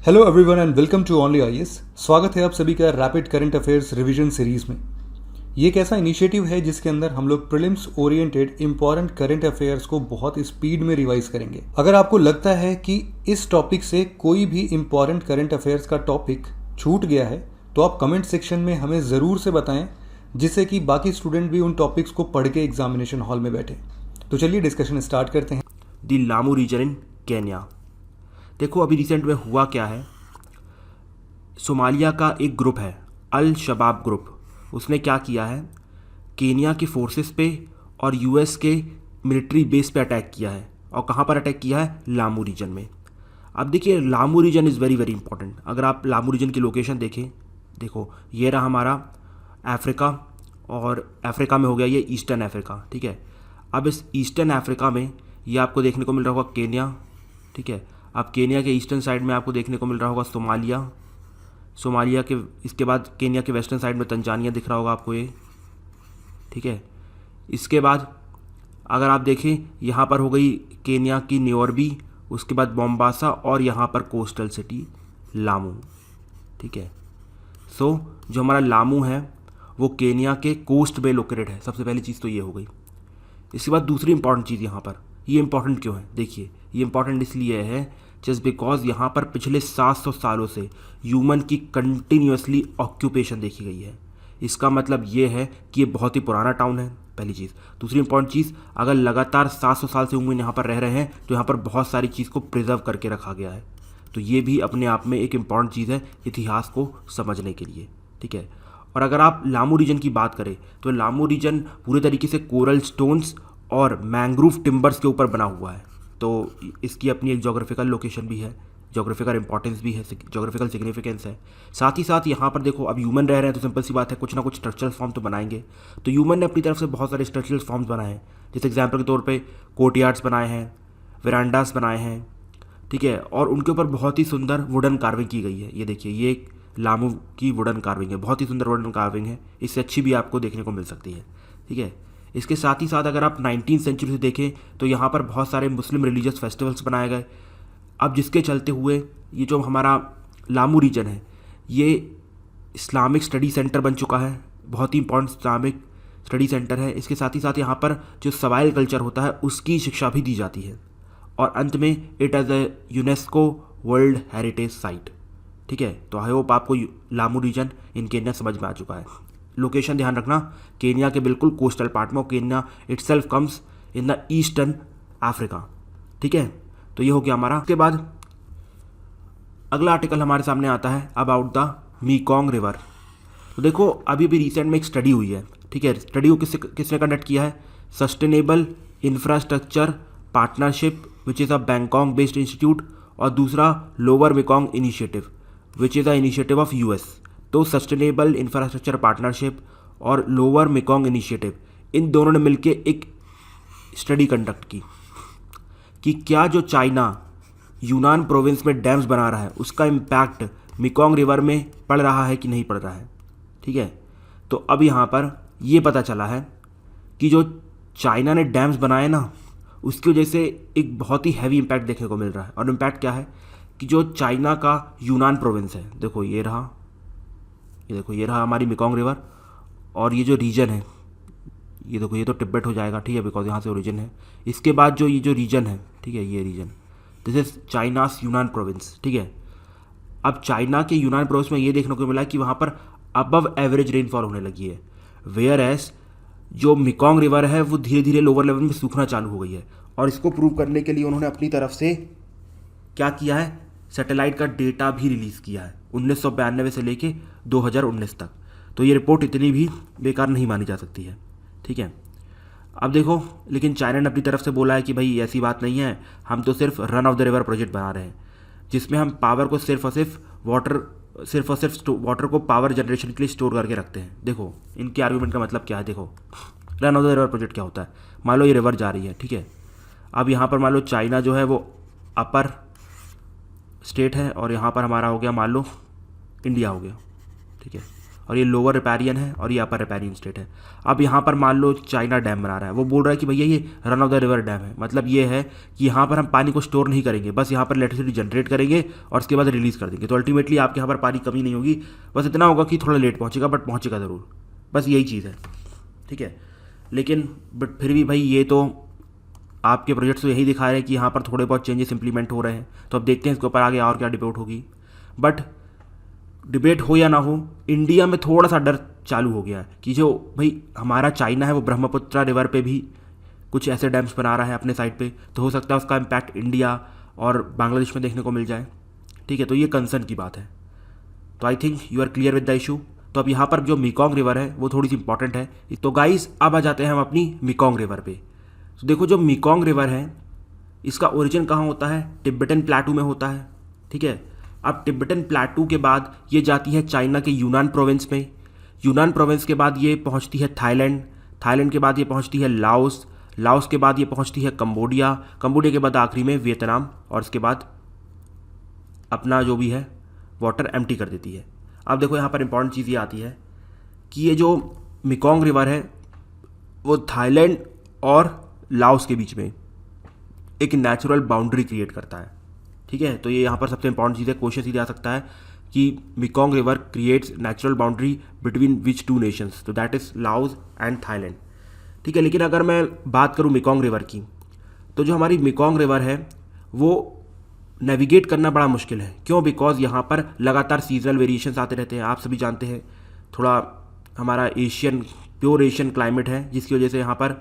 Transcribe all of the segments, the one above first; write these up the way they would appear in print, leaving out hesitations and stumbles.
Hello everyone and welcome to only IAS. स्वागत है आप सभी का rapid current affairs revision series में। ये एक ऐसा इनिशिएटिव है जिसके अंदर हम लोग prelims oriented important current affairs को बहुत स्पीड में रिवाइज करेंगे। अगर आपको लगता है कि इस टॉपिक से कोई भी इंपॉर्टेंट करंट अफेयर्स का टॉपिक छूट गया है तो आप कमेंट सेक्शन में हमें ज़रूर से बताएं, जिससे कि बाकी स्टूडेंट भी उन टॉपिक्स को पढ़ के एग्जामिनेशन हॉल में बैठे। तो चलिए डिस्कशन स्टार्ट करते हैं। दी लामू रीजन इन केन्या। देखो अभी रिसेंट में हुआ क्या है, सोमालिया का एक ग्रुप है अल शबाब ग्रुप, उसने क्या किया है, केन्या के फोर्सेस पे और यूएस के मिलिट्री बेस पे अटैक किया है। और कहाँ पर अटैक किया है? लामू रीजन में। अब देखिए Lamu region is very very important. अगर आप लामू रीजन की लोकेशन देखें, देखो ये रहा हमारा अफ्रीका, और अफ्रीका में हो गया ये ईस्टर्न अफ्रीका, ठीक है। अब इस ईस्टर्न अफ्रीका में ये आपको देखने को मिल रहा होगा केन्या, ठीक है। अब केन्या के ईस्टर्न साइड में आपको देखने को मिल रहा होगा सोमालिया, सोमालिया के इसके बाद केन्या के वेस्टर्न साइड में तंजानिया दिख रहा होगा आपको ये, ठीक है। इसके बाद अगर आप देखें यहाँ पर हो गई केन्या की न्योरबी, उसके बाद मोम्बासा और यहाँ पर कोस्टल सिटी लामू, ठीक है। सो जो हमारा लामू है वो केन्या के कोस्ट में लोकेटेड है। सबसे पहली चीज़ तो ये हो गई। इसके बाद दूसरी इंपॉर्टेंट चीज़ यहाँ पर, ये इंपॉर्टेंट क्यों है? देखिए ये इंपॉर्टेंट इसलिए है जस्ट बिकॉज यहाँ पर पिछले 700 सालों से ह्यूमन की कंटिन्यूसली ऑक्यूपेशन देखी गई है। इसका मतलब ये है कि ये बहुत ही पुराना टाउन है, पहली चीज़। दूसरी इंपॉर्टेंट चीज़, अगर लगातार 700 साल से ह्यूमन यहाँ पर रह रहे हैं तो यहाँ पर बहुत सारी चीज़ को प्रिजर्व करके रखा गया है। तो ये भी अपने आप में एक इम्पॉर्टेंट चीज़ है इतिहास को समझने के लिए, ठीक है। और अगर आप लामू रीजन की बात करें तो लामू रीजन पूरे तरीके से कोरल स्टोन्स और मैंग्रोव टिम्बर्स के ऊपर बना हुआ है। तो इसकी अपनी एक जोग्राफिकल लोकेशन भी है, जोग्राफिकल इंपॉर्टेंस भी है, जोग्राफिकल सिग्निफिकेंस है। साथ ही साथ यहाँ पर देखो अब ह्यूमन रह रहे हैं तो सिंपल सी बात है कुछ ना कुछ स्ट्रक्चरल फॉर्म तो बनाएंगे। तो ह्यूमन ने अपनी तरफ से बहुत सारे स्ट्रक्चरल फॉर्म्स बनाए हैं। जैसे एग्जाम्पल के तौर पे कोर्टयार्ड्स बनाए हैं, वेरांडास बनाए हैं, ठीक है। और उनके ऊपर बहुत ही सुंदर वुडन कार्विंग की गई है। ये देखिए ये एक लामू की वुडन कार्विंग है, बहुत ही सुंदर वुडन कार्विंग है, इससे अच्छी भी आपको देखने को मिल सकती है, ठीक है। इसके साथ ही साथ अगर आप 19वीं सेंचुरी से देखें तो यहाँ पर बहुत सारे मुस्लिम रिलीजियस फेस्टिवल्स बनाए गए। अब जिसके चलते हुए ये जो हमारा लामू रीजन है ये इस्लामिक स्टडी सेंटर बन चुका है, बहुत ही इंपॉर्टेंट इस्लामिक स्टडी सेंटर है। इसके साथ ही साथ यहाँ पर जो सवाइल कल्चर होता है उसकी शिक्षा भी दी जाती है। और अंत में it as a UNESCO world heritage site, ठीक है। तो आई होप आपको लामू रीजन इन केन्या समझ में आ चुका है। लोकेशन ध्यान रखना, केन्या के बिल्कुल कोस्टल पार्ट में, Kenya itself comes in the eastern Africa, ठीक है। तो ये हो गया हमारा। उसके बाद अगला आर्टिकल हमारे सामने आता है अबाउट द मीकोंग रिवर। तो देखो अभी भी रिसेंट में एक स्टडी हुई है, ठीक है। स्टडी को किसने कंडक्ट किया है? Sustainable infrastructure partnership which is a Bangkok based institute, और दूसरा lower Mekong initiative which is a initiative of US. तो सस्टेनेबल इंफ्रास्ट्रक्चर पार्टनरशिप और लोअर मेकोंग इनिशिएटिव, इन दोनों ने मिलकर एक स्टडी कंडक्ट की कि क्या जो चाइना यूनान प्रोविंस में डैम्स बना रहा है उसका इम्पैक्ट मेकोंग रिवर में पड़ रहा है कि नहीं पड़ रहा है, ठीक है। तो अब यहाँ पर ये पता चला है कि जो चाइना ने डैम्स बनाए ना उसकी वजह से एक बहुत ही हैवी इम्पैक्ट देखने को मिल रहा है। और इम्पैक्ट क्या है कि जो चाइना का यूनान प्रोविंस है, देखो ये रहा, ये देखो ये रहा हमारी मेकोंग रिवर, और ये जो रीजन है ये देखो ये तो तिब्बत हो जाएगा, ठीक है, बिकॉज यहाँ से ओरिजिन है। इसके बाद जो ये जो रीजन है, ठीक है, ये रीजन दिस इज चाइनास यूनान प्रोविंस, ठीक है। अब चाइना के यूनान प्रोविंस में ये देखने को मिला कि वहाँ पर अबव एवरेज रेनफॉल होने लगी है, वेयर एज जो मेकोंग रिवर है वो धीरे धीरे लोअर लेवल में सूखना चालू हो गई है। और इसको प्रूव करने के लिए उन्होंने अपनी तरफ से क्या किया है, सैटेलाइट का डेटा भी रिलीज़ किया है 1992 से लेके 2019 तक। तो ये रिपोर्ट इतनी भी बेकार नहीं मानी जा सकती है, ठीक है। अब देखो लेकिन चाइना ने अपनी तरफ से बोला है कि भाई ऐसी बात नहीं है, हम तो सिर्फ run of the river project बना रहे हैं जिसमें हम पावर को सिर्फ और सिर्फ वाटर को पावर जनरेशन के लिए स्टोर करके रखते हैं। देखो इनके आर्गूमेंट का मतलब क्या है, देखो run of the river project क्या होता है। मान लो ये रिवर जा रही है, ठीक है। अब यहाँ पर मान लो चाइना जो है वो अपर स्टेट है और यहाँ पर हमारा हो गया मान लो इंडिया हो गया, ठीक है। और ये लोअर रिपेरियन है और ये अपर रिपेरियन स्टेट है। अब यहाँ पर मान लो चाइना डैम बना रहा है, वो बोल रहा है कि भैया ये run of the river dam है। मतलब ये है कि यहाँ पर हम पानी को स्टोर नहीं करेंगे, बस यहाँ पर इलेक्ट्रिसिटी जनरेट करेंगे और उसके बाद रिलीज़ कर देंगे। तो अल्टीमेटली आपके यहाँ पर पानी कमी नहीं होगी, बस इतना होगा कि थोड़ा लेट पहुँचेगा, बट पहुँचेगा ज़रूर, बस यही चीज़ है। ठीक है, लेकिन बट फिर भी भाई ये तो आपके प्रोजेक्ट्स तो यही दिखा रहे हैं कि यहाँ पर थोड़े बहुत चेंजेस इंप्लीमेंट हो रहे हैं। तो अब देखते हैं इसके ऊपर आगे और क्या डिबेट होगी। बट डिबेट हो या ना हो, इंडिया में थोड़ा सा डर चालू हो गया है कि जो भाई हमारा चाइना है वो ब्रह्मपुत्र रिवर पे भी कुछ ऐसे डैम्स बना रहा है अपने साइड पे, तो हो सकता है उसका इम्पैक्ट इंडिया और बांग्लादेश में देखने को मिल जाए। ठीक है, तो ये कंसर्न की बात है। तो I think you are clear with the issue. तो अब यहाँ पर जो मेकॉन्ग रिवर है वो थोड़ी सी इंपॉर्टेंट है। तो गाइस अब आ जाते हैं हम अपनी मेकॉन्ग रिवर पे। तो देखो जो मेकॉन्ग रिवर है इसका ओरिजिन कहाँ होता है, तिब्बतन प्लेटू में होता है। ठीक है, अब तिब्बतन प्लेटू के बाद ये जाती है चाइना के यूनान प्रोविंस में, यूनान प्रोविंस के बाद ये पहुंचती है थाईलैंड, थाईलैंड के बाद ये पहुंचती है लाओस, लाओस के बाद ये पहुंचती है कंबोडिया, कंबोडिया के बाद आखिरी में वियतनाम, और इसके बाद अपना जो भी है वाटर एम्प्टी कर देती है। अब देखो यहाँ पर इंपॉर्टेंट चीज़ ये आती है कि ये जो मेकॉन्ग रिवर है वो थाईलैंड और लाओस के बीच में एक नेचुरल बाउंड्री क्रिएट करता है। ठीक है, तो ये यहाँ पर सबसे इंपॉर्टेंट चीज़ है, क्वेश्चन सीधे आ सकता है कि Mekong river creates natural boundary between which two nations, तो that is Laos and Thailand. ठीक है, लेकिन अगर मैं बात करूँ मेकॉन्ग रिवर की, तो जो हमारी मेकॉन्ग रिवर है वो नेविगेट करना बड़ा मुश्किल है। क्यों? बिकॉज यहाँ पर लगातार सीजनल वेरिएशंस आते रहते हैं, आप सभी जानते हैं। थोड़ा हमारा प्योर एशियन क्लाइमेट है, जिसकी वजह से यहाँ पर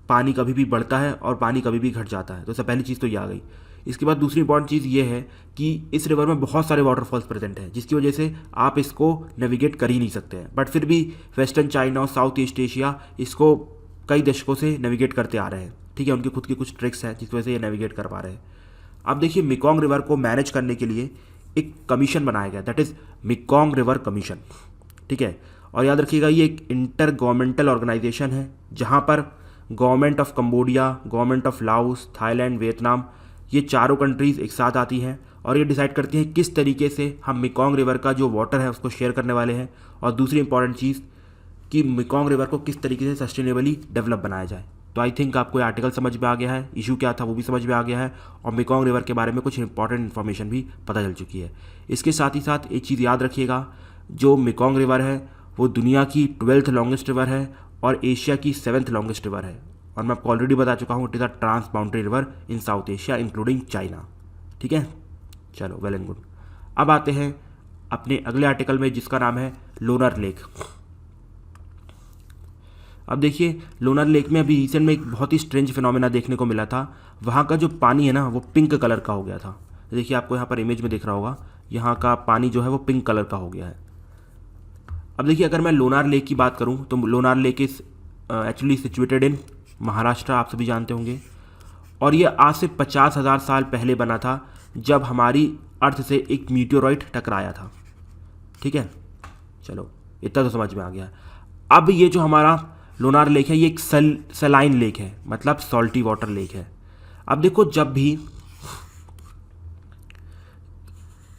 पानी कभी भी बढ़ता है और पानी कभी भी घट जाता है। तो सबसे पहली चीज़ तो ये आ गई। इसके बाद दूसरी इंपॉर्टेंट चीज़ ये है कि इस रिवर में बहुत सारे वाटरफॉल्स प्रेजेंट हैं, जिसकी वजह से आप इसको नेविगेट कर ही नहीं सकते हैं। बट फिर भी वेस्टर्न चाइना और साउथ ईस्ट एशिया इसको कई दशकों से नेविगेट करते आ रहे हैं। ठीक है, उनकी खुद की कुछ ट्रिक्स हैं जिसकी वजह से ये नेविगेट कर पा रहे हैं। अब देखिए मेकॉन्ग रिवर को मैनेज करने के लिए एक कमीशन बनाया गया, that is Mekong river commission. ठीक है, और याद रखिएगा ये एक इंटर गवर्नमेंटल ऑर्गेनाइजेशन है जहाँ पर government of Cambodia, government of Laos, Thailand, Vietnam, ये चारों कंट्रीज़ एक साथ आती हैं और ये डिसाइड करती हैं किस तरीके से हम मेकॉन्ग रिवर का जो वाटर है उसको शेयर करने वाले हैं। और दूसरी इंपॉर्टेंट चीज़ कि मेकॉन्ग रिवर को किस तरीके से सस्टेनेबली डेवलप बनाया जाए। तो आई थिंक आपको ये आर्टिकल समझ में आ गया है, इशू क्या था वो भी समझ में आ गया है, और मेकॉन्ग रिवर के बारे में कुछ इंपॉर्टेंट इन्फॉर्मेशन भी पता चल चुकी है। इसके साथ ही साथ एक चीज़ याद रखिएगा, जो मेकॉन्ग रिवर है वो दुनिया की 12th लॉन्गेस्ट रिवर है और एशिया की 7th लॉन्गेस्ट रिवर है। और मैं आपको ऑलरेडी बता चुका हूँ, it is a trans boundary river in South Asia including China. ठीक है, चलो वेल एंड गुड। अब आते हैं अपने अगले आर्टिकल में जिसका नाम है लोनार लेक। अब देखिए लोनार लेक में अभी रिसेंट में एक बहुत ही स्ट्रेंज फिनोमेना देखने को मिला था। वहाँ का जो पानी है ना वो पिंक कलर का हो गया था। देखिए आपको यहाँ पर इमेज में दिख रहा होगा, यहाँ का पानी जो है वो पिंक कलर का हो गया है। अब देखिए अगर मैं लोनार लेक की बात करूँ तो Lonar lake is actually situated in Maharashtra, आप सभी जानते होंगे। और ये आज से 50,000 साल पहले बना था, जब हमारी अर्थ से एक मीटियोराइट टकराया था। ठीक है, चलो इतना तो समझ में आ गया। अब ये जो हमारा लोनार लेक है ये एक सलाइन लेक है, मतलब सॉल्टी वाटर लेक है। अब देखो जब भी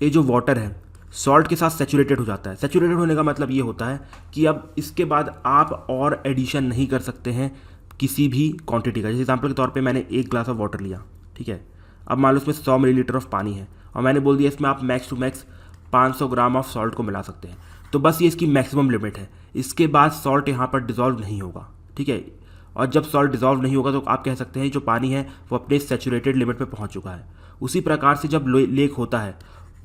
ये जो वाटर है सॉल्ट के साथ सेचुरेटेड हो जाता है, सेचुरेटेड होने का मतलब ये होता है कि अब इसके बाद आप और एडिशन नहीं कर सकते हैं किसी भी क्वांटिटी का। जैसे एग्जांपल के तौर पे मैंने एक ग्लास ऑफ वाटर लिया, ठीक है, अब मान लो उसमें 100 मिलीलीटर ऑफ पानी है और मैंने बोल दिया इसमें आप max to max 500 gram of salt को मिला सकते हैं। तो बस ये इसकी मैक्सिमम लिमिट है, इसके बाद सॉल्ट यहाँ पर डिज़ोल्व नहीं होगा। ठीक है, और जब सॉल्ट डिज़ोल्व नहीं होगा तो आप कह सकते हैं जो पानी है वो अपने सेचुरेटेड लिमिट पे पहुँच चुका है। उसी प्रकार से जब लेक होता है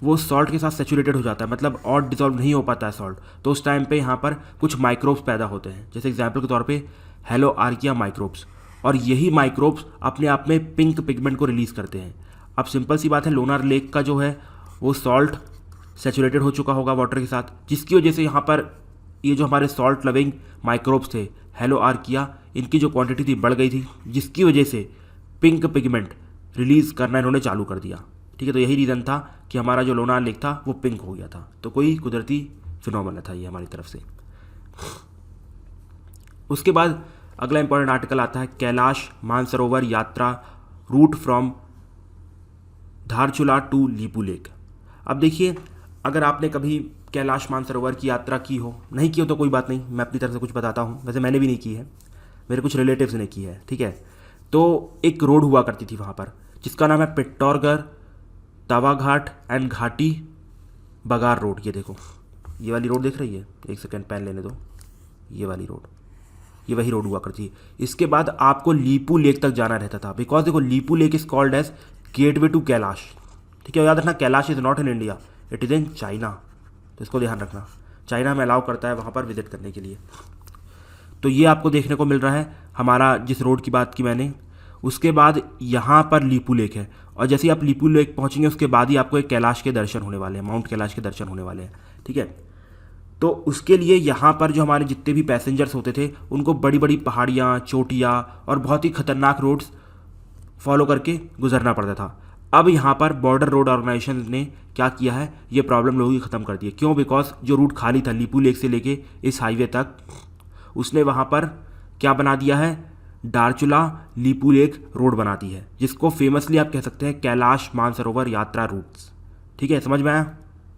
वो सॉल्ट के साथ सेचुरेटेड हो जाता है, मतलब और डिज़ोल्व नहीं हो पाता है सॉल्ट, तो उस टाइम पे यहाँ पर कुछ माइक्रोब्स पैदा होते हैं। जैसे एग्जाम्पल के तौर पे हेलो आर्किया माइक्रोब्स, और यही माइक्रोब्स अपने आप में पिंक पिगमेंट को रिलीज़ करते हैं। अब सिंपल सी बात है, लोनार लेक का जो है वो सॉल्ट सेचुरेटेड हो चुका होगा वाटर के साथ, जिसकी वजह से यहाँ पर ये जो हमारे सॉल्ट लविंग माइक्रोब्स थे हेलो आर्किया, इनकी जो क्वांटिटी थी बढ़ गई थी, जिसकी वजह से पिंक पिगमेंट रिलीज़ करना इन्होंने चालू कर दिया। ठीक है, तो यही रीज़न था कि हमारा जो लोनार लेक था वो पिंक हो गया था। तो कोई कुदरती फिनोमेना था ये हमारी तरफ से। उसके बाद अगला इंपॉर्टेंट आर्टिकल आता है Kailash Mansarovar Yatra route from Dharchula to Lipulekh. अब देखिए अगर आपने कभी कैलाश मानसरोवर की यात्रा की हो, नहीं की हो तो कोई बात नहीं, मैं अपनी तरफ से कुछ बताता हूँ। वैसे मैंने भी नहीं की है, मेरे कुछ रिलेटिव्स ने की है, ठीक है। तो एक रोड हुआ करती थी वहाँ पर जिसका नाम है पिट्टौरगढ़ तवाघाट एंड घाटी बगार रोड। ये देखो, ये वाली रोड दिख रही है, एक सेकेंड पेन लेने दो, ये वाली रोड, ये वही रोड हुआ करती है। इसके बाद आपको लीपू लेक तक जाना रहता था, बिकॉज देखो Lipulekh is called as gateway to Kailash, ठीक है। याद रखना Kailash is not in India, it is in China, तो इसको ध्यान रखना। चाइना में अलाउ करता है वहाँ पर विजिट करने के लिए। तो ये आपको देखने को मिल रहा है हमारा जिस रोड की बात की मैंने। उसके बाद यहाँ पर लीपू लेक है, और जैसे ही आप लीपू लेक पहुँचेंगे उसके बाद ही आपको एक कैलाश के दर्शन होने वाले हैं, माउंट कैलाश के दर्शन होने वाले हैं, ठीक है। तो उसके लिए यहाँ पर जो हमारे जितने भी पैसेंजर्स होते थे उनको बड़ी बड़ी पहाड़ियाँ, चोटियाँ और बहुत ही खतरनाक रोड्स फॉलो करके गुजरना पड़ता था। अब यहाँ पर बॉर्डर रोड ऑर्गेनाइजेशन ने क्या किया है, ये प्रॉब्लम लोगों की ख़त्म कर दी है। क्यों? बिकॉज जो रूट खाली था लीपू लेक से लेके इस हाईवे तक, उसने वहाँ पर क्या बना दिया है, दारचूला लीपू लेक रोड बना दी है, जिसको फेमसली आप कह सकते हैं कैलाश मानसरोवर यात्रा रूट्स, ठीक है। समझ में आया?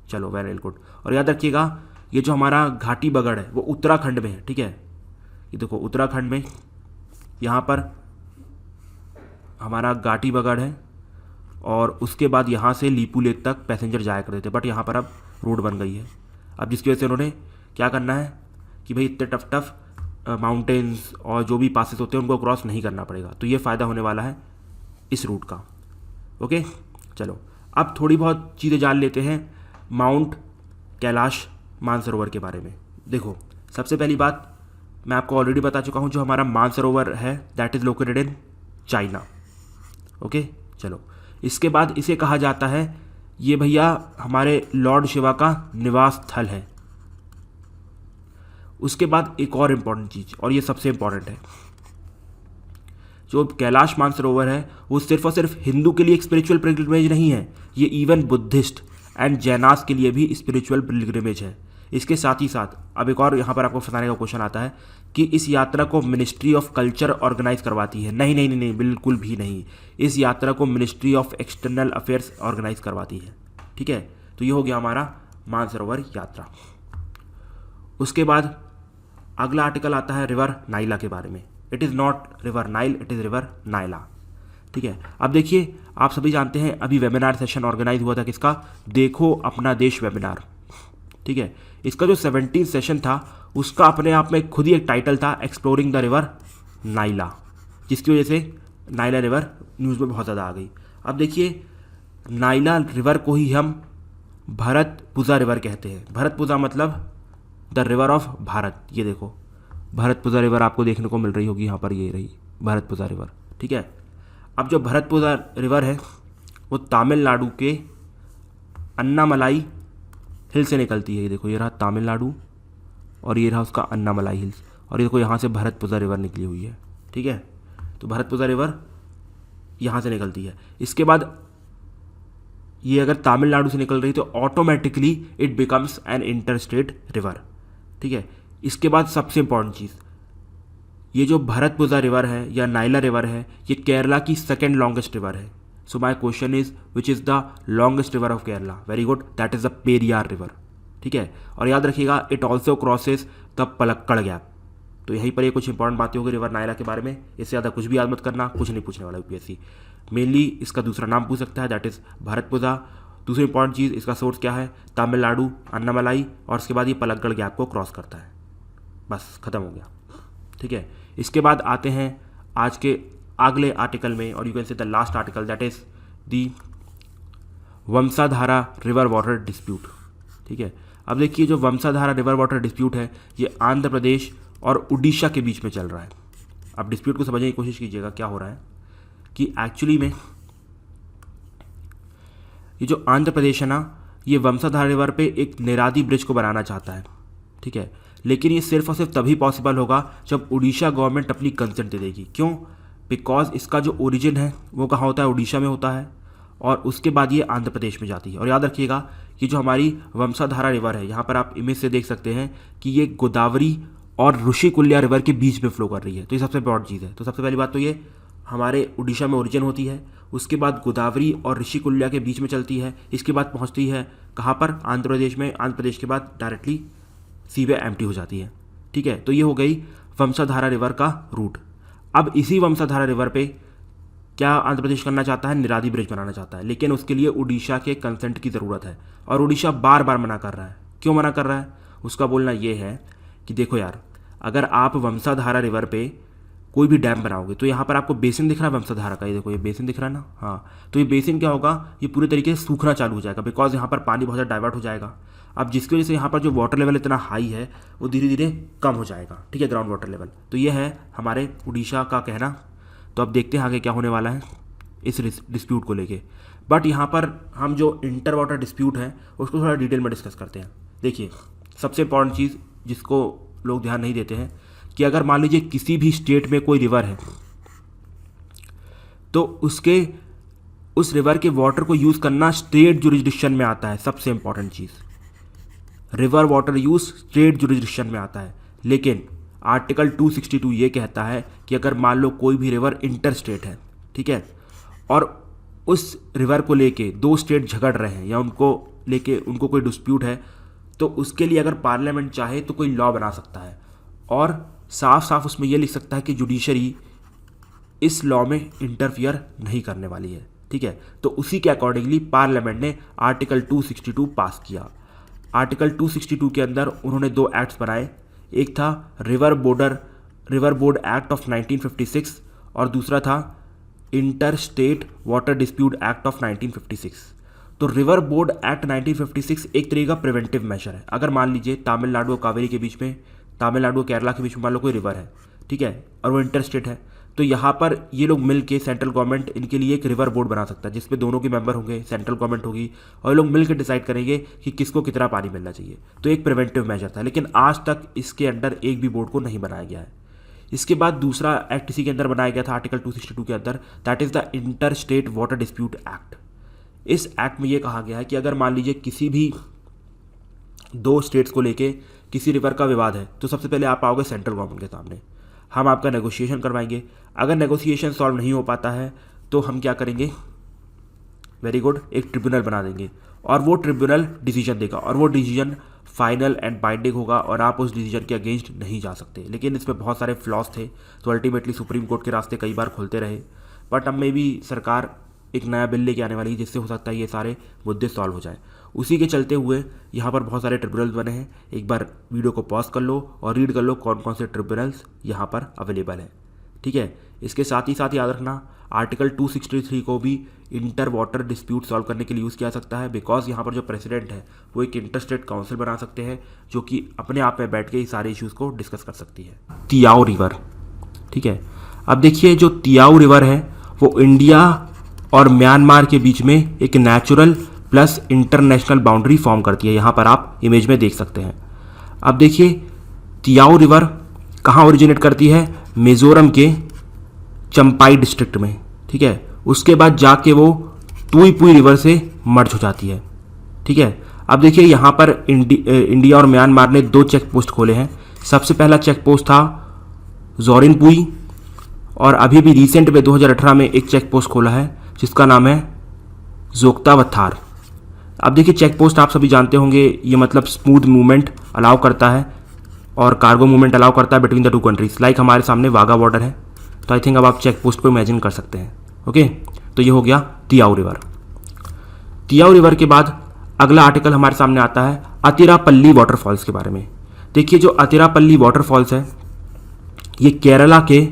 चलो वेरी गुड। और याद रखिएगा ये जो हमारा घाटी बगड़ है वो उत्तराखंड में है, ठीक है। ये देखो उत्तराखंड में यहाँ पर हमारा घाटी बगड़ है, और उसके बाद यहाँ से लीपू लेक तक पैसेंजर जाया करते थे, बट यहाँ पर अब रोड बन गई है। अब जिसकी वजह से उन्होंने क्या करना है कि भाई इतने टफ माउंटेन्स और जो भी पासेस होते हैं उनको क्रॉस नहीं करना पड़ेगा। तो ये फ़ायदा होने वाला है इस रूट का। ओके, चलो अब थोड़ी बहुत चीज़ें जान लेते हैं माउंट कैलाश मानसरोवर के बारे में। देखो, सबसे पहली बात मैं आपको ऑलरेडी बता चुका हूँ, जो हमारा मानसरोवर है that is located in China. Okay, चलो इसके बाद इसे कहा जाता है, ये भैया हमारे लॉर्ड शिवा का निवास स्थल है। उसके बाद एक और इम्पॉर्टेंट चीज़, और ये सबसे इम्पॉर्टेंट है, जो कैलाश मानसरोवर है वो सिर्फ और सिर्फ हिंदू के लिए एक स्पिरिचुअल पिलग्रिमेज नहीं है, ये इवन बुद्धिस्ट एंड जैनास के लिए भी स्पिरिचुअल पिलग्रिमेज है। इसके साथ ही साथ अब एक और यहाँ पर आपको फंसाने का क्वेश्चन आता है कि इस यात्रा को मिनिस्ट्री ऑफ कल्चर ऑर्गेनाइज करवाती है। नहीं नहीं नहीं नहीं, बिल्कुल भी नहीं। इस यात्रा को ministry of external affairs organise करवाती है, ठीक है। तो ये हो गया हमारा मानसरोवर यात्रा। उसके बाद अगला आर्टिकल आता है रिवर नाइला के बारे में। It is not river Nile, it is river Naila, ठीक है। अब देखिए, आप सभी जानते हैं अभी वेबिनार सेशन ऑर्गेनाइज हुआ था, किसका? देखो अपना देश वेबिनार, ठीक है। इसका जो 17 सेशन था उसका अपने आप में खुद ही एक टाइटल था, एक्सप्लोरिंग द रिवर नाइला, जिसकी वजह से नाइला रिवर न्यूज़ में बहुत ज़्यादा आ गई। अब देखिए, नाइला रिवर को ही हम भरतपुजा रिवर कहते हैं। भरतपुजा मतलब द रिवर ऑफ भारत। ये देखो भरतपुजा रिवर आपको देखने को मिल रही होगी यहाँ पर, ये रही भरतपुजा रिवर, ठीक है। अब जो भरतपुजा रिवर है वो तमिलनाडु के अन्नामलाई हिल से निकलती है। ये देखो, ये रहा तमिलनाडु और ये रहा उसका अन्नामलाई हिल्स, और ये देखो यहाँ से भरतपुजा रिवर निकली हुई है, ठीक है। तो भरतपुजा रिवर यहाँ से निकलती है। इसके बाद ये अगर तमिलनाडु से निकल रही तो automatically it becomes N interstate river, ठीक है। इसके बाद सबसे इंपॉर्टेंट चीज़, ये जो भरतपुजा रिवर है या नाइला रिवर है, ये केरला की सेकेंड लॉन्गेस्ट रिवर है। So my question is which is the longest river of Kerala? Very good, that is the Periyar river, ठीक है। और याद रखिएगा it also crosses the Palakkad gap. तो यहीं पर ये कुछ इंपॉर्टेंट बातें होगी रिवर नाइला के बारे में। इससे ज़्यादा कुछ भी याद मत करना, कुछ नहीं पूछने वाला यूपीएससी। मेनली इसका दूसरा नाम पूछ सकता है, दैट इज़ भरतपुजा। दूसरी इंपॉर्टेंट चीज़, इसका सोर्स क्या है? तमिलनाडु, अन्नामलाई, और उसके बाद ये पलक्कड़ गैप को क्रॉस करता है। बस ख़त्म हो गया, ठीक है। इसके बाद आते हैं आज के अगले आर्टिकल में, और you can say the last article, that is the Vamsadhara river water dispute, ठीक है। अब देखिए, जो वंशाधारा रिवर वाटर डिस्प्यूट है ये आंध्र प्रदेश और उड़ीसा के बीच में चल रहा है। अब डिस्प्यूट को समझने की कोशिश कीजिएगा क्या हो रहा है कि एक्चुअली में ये जो आंध्र प्रदेश है ना, ये वंशाधारा रिवर पे एक निरादी ब्रिज को बनाना चाहता है, ठीक है। लेकिन ये सिर्फ और सिर्फ तभी पॉसिबल होगा जब उड़ीसा गवर्नमेंट अपनी कंसेंट दे देगी। क्यों? बिकॉज इसका जो ओरिजिन है वो कहाँ होता है? उड़ीसा में होता है, और उसके बाद ये आंध्र प्रदेश में जाती है। और याद रखिएगा ये जो हमारी वंशाधारा रिवर है, यहाँ पर आप इमेज से देख सकते हैं कि ये गोदावरी और ऋषिकुल्या रिवर के बीच में फ्लो कर रही है। तो ये सबसे इंपॉर्टेंट चीज़ है। तो सबसे पहली बात तो ये हमारे उड़ीसा में ओरिजिन होती है, उसके बाद गोदावरी और ऋषिकुल्या के बीच में चलती है, इसके बाद पहुंचती है कहाँ पर, आंध्र प्रदेश में, आंध्र प्रदेश के बाद डायरेक्टली सी में एम्प्टी हो जाती है। ठीक है, तो ये हो गई वंशाधारा रिवर का रूट। अब इसी वंशाधारा रिवर पे क्या आंध्र प्रदेश करना चाहता है, निरादी ब्रिज बनाना चाहता है, लेकिन उसके लिए उड़ीसा के कंसेंट की ज़रूरत है और उड़ीसा बार बार मना कर रहा है। क्यों मना कर रहा है? उसका बोलना ये है कि देखो यार, अगर आप वंशाधारा रिवर पे कोई भी डैम बनाओगे तो यहाँ पर आपको बेसिन दिख रहा है वंशाधारा का, ये देखो ये बेसिन दिख रहा है ना, हाँ, तो ये बेसिन क्या होगा, ये पूरे तरीके से सूखना चालू हो जाएगा, बिकॉज यहाँ पर पानी बहुत ज़्यादा डाइवर्ट हो जाएगा। अब जिसकी वजह से यहाँ पर जो वाटर लेवल इतना हाई है वो धीरे धीरे कम हो जाएगा। ठीक है, ग्राउंड वाटर लेवल। तो ये है हमारे उड़ीसा का कहना। तो अब देखते हैं आगे क्या होने वाला है इस डिस्प्यूट को लेके। बट यहाँ पर हम जो इंटर वाटर डिस्प्यूट है उसको थोड़ा डिटेल में डिस्कस करते हैं। देखिए, सबसे इंपॉर्टेंट चीज़ जिसको लोग ध्यान नहीं देते हैं कि अगर मान लीजिए किसी भी स्टेट में कोई रिवर है तो उस रिवर के वाटर को यूज़ करना स्टेट जुरिस्डिक्शन में आता है। सबसे इंपॉर्टेंट चीज़, river water use state jurisdiction में आता है। लेकिन आर्टिकल 262 ये कहता है कि अगर मान लो कोई भी रिवर इंटर स्टेट है, ठीक है, और उस रिवर को लेके दो स्टेट झगड़ रहे हैं या उनको लेके उनको कोई डिस्प्यूट है, तो उसके लिए अगर पार्लियामेंट चाहे तो कोई लॉ बना सकता है और साफ साफ उसमें यह लिख सकता है कि जुडिशरी इस लॉ में इंटरफियर नहीं करने वाली है। ठीक है, तो उसी के अकॉर्डिंगली पार्लियामेंट ने आर्टिकल 262 पास किया। आर्टिकल 262 के अंदर उन्होंने दो एक्ट्स बनाए, एक था रिवर बोर्ड एक्ट ऑफ 1956 और दूसरा था inter state water dispute act of 1956। तो रिवर बोर्ड एक्ट 1956 एक तरीके का प्रिवेंटिव मेजर है। अगर मान लीजिए तमिलनाडु और कावेरी के बीच में, तमिलनाडु और केरला के बीच में मान लो कोई रिवर है, ठीक है, और वो इंटर स्टेट है, तो यहाँ पर ये लोग मिल के सेंट्रल गवर्नमेंट इनके लिए एक रिवर बोर्ड बना सकता है जिसमें दोनों के मेंबर होंगे, सेंट्रल गवर्नमेंट होगी और ये लोग मिल के डिसाइड करेंगे कि किसको कितना पानी मिलना चाहिए। तो एक प्रिवेंटिव मेजर था, लेकिन आज तक इसके अंडर एक भी बोर्ड को नहीं बनाया गया है। इसके बाद दूसरा एक्ट इसी के अंदर बनाया गया था आर्टिकल 262 के अंदर, that is the inter state water dispute act. इस एक्ट में ये कहा गया है कि अगर मान लीजिए किसी भी दो स्टेट्स को लेके किसी रिवर का विवाद है तो सबसे पहले आप आओगे सेंट्रल गवर्नमेंट के सामने, हम आपका नेगोशिएशन करवाएंगे। अगर नेगोशिएशन सॉल्व नहीं हो पाता है तो हम क्या करेंगे, वेरी गुड, एक ट्रिब्यूनल बना देंगे और वो ट्रिब्यूनल डिसीजन देगा और वो डिसीजन फाइनल एंड बाइंडिंग होगा और आप उस डिसीजन के अगेंस्ट नहीं जा सकते। लेकिन इसमें बहुत सारे फ्लॉज थे तो अल्टीमेटली सुप्रीम कोर्ट के रास्ते कई बार खुलते रहे। बट अब में भी सरकार एक नया बिल लेके आने वाली है जिससे हो सकता है ये सारे मुद्दे सॉल्व हो जाए। उसी के चलते हुए यहाँ पर बहुत सारे ट्रिब्यूनल्स बने हैं। एक बार वीडियो को पॉज कर लो और रीड कर लो कौन कौन से ट्रिब्यूनल्स यहाँ पर अवेलेबल हैं। ठीक है, इसके साथ ही याद रखना आर्टिकल 263 को भी इंटर वाटर डिस्प्यूट सॉल्व करने के लिए यूज़ किया जा सकता है, बिकॉज यहाँ पर जो प्रेसिडेंट है वो एक इंटर स्टेट काउंसिल बना सकते हैं जो कि अपने आप में बैठ के ये सारे इश्यूज़ को डिस्कस कर सकती है। तियाओ रिवर, ठीक है, अब देखिए जो तियाओ रिवर है वो इंडिया और म्यांमार के बीच में एक natural plus international boundary form करती है। यहाँ पर आप इमेज में देख सकते हैं। अब देखिए तियाओ रिवर कहाँ ओरिजिनेट करती है, मिजोरम के चंपाई डिस्ट्रिक्ट में, ठीक है, उसके बाद जाके वो तुईपुई रिवर से मर्ज हो जाती है। ठीक है, अब देखिए यहाँ पर इंडिया और म्यांमार ने दो चेक पोस्ट खोले हैं। सबसे पहला चेक पोस्ट था जोरिनपुई और अभी भी रिसेंट में 2018 में एक चेक पोस्ट खोला है जिसका नाम है जोगतावथार। अब देखिए चेक पोस्ट आप सभी जानते होंगे, ये मतलब स्मूथ मूवमेंट अलाउ करता है और कार्गो मूवमेंट अलाउ करता है between the two countries. Like हमारे सामने वाघा बॉर्डर है, तो आई थिंक अब आप चेक पोस्ट को इमेजिन कर सकते हैं। ओके, तो ये हो गया तियाओ रिवर। तियाओ रिवर के बाद अगला आर्टिकल हमारे सामने आता है अतिरापल्ली वाटरफॉल्स के बारे में। देखिए जो अतिरापल्ली वाटरफॉल्स है ये केरला के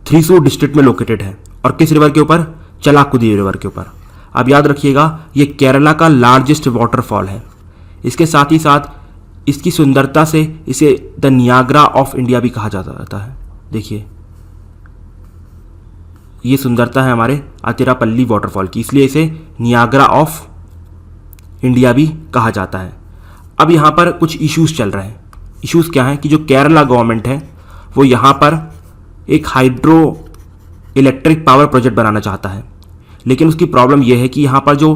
थ्रीसूर डिस्ट्रिक्ट में लोकेटेड है और किस रिवर के ऊपर, चलाकुदी रिवर के ऊपर। अब याद रखिएगा ये केरला का लार्जेस्ट वाटरफॉल है। इसके साथ ही साथ इसकी सुंदरता से इसे द नियाग्रा ऑफ इंडिया भी कहा जाता है। देखिए ये सुंदरता है हमारे अतिरापल्ली वाटरफॉल की, इसलिए इसे नियाग्रा ऑफ इंडिया भी कहा जाता है। अब यहाँ पर कुछ इश्यूज चल रहे हैं। इश्यूज क्या हैं कि जो केरला गवर्नमेंट है वो यहाँ पर एक हाइड्रो इलेक्ट्रिक पावर प्रोजेक्ट बनाना चाहता है, लेकिन उसकी प्रॉब्लम यह है कि यहाँ पर जो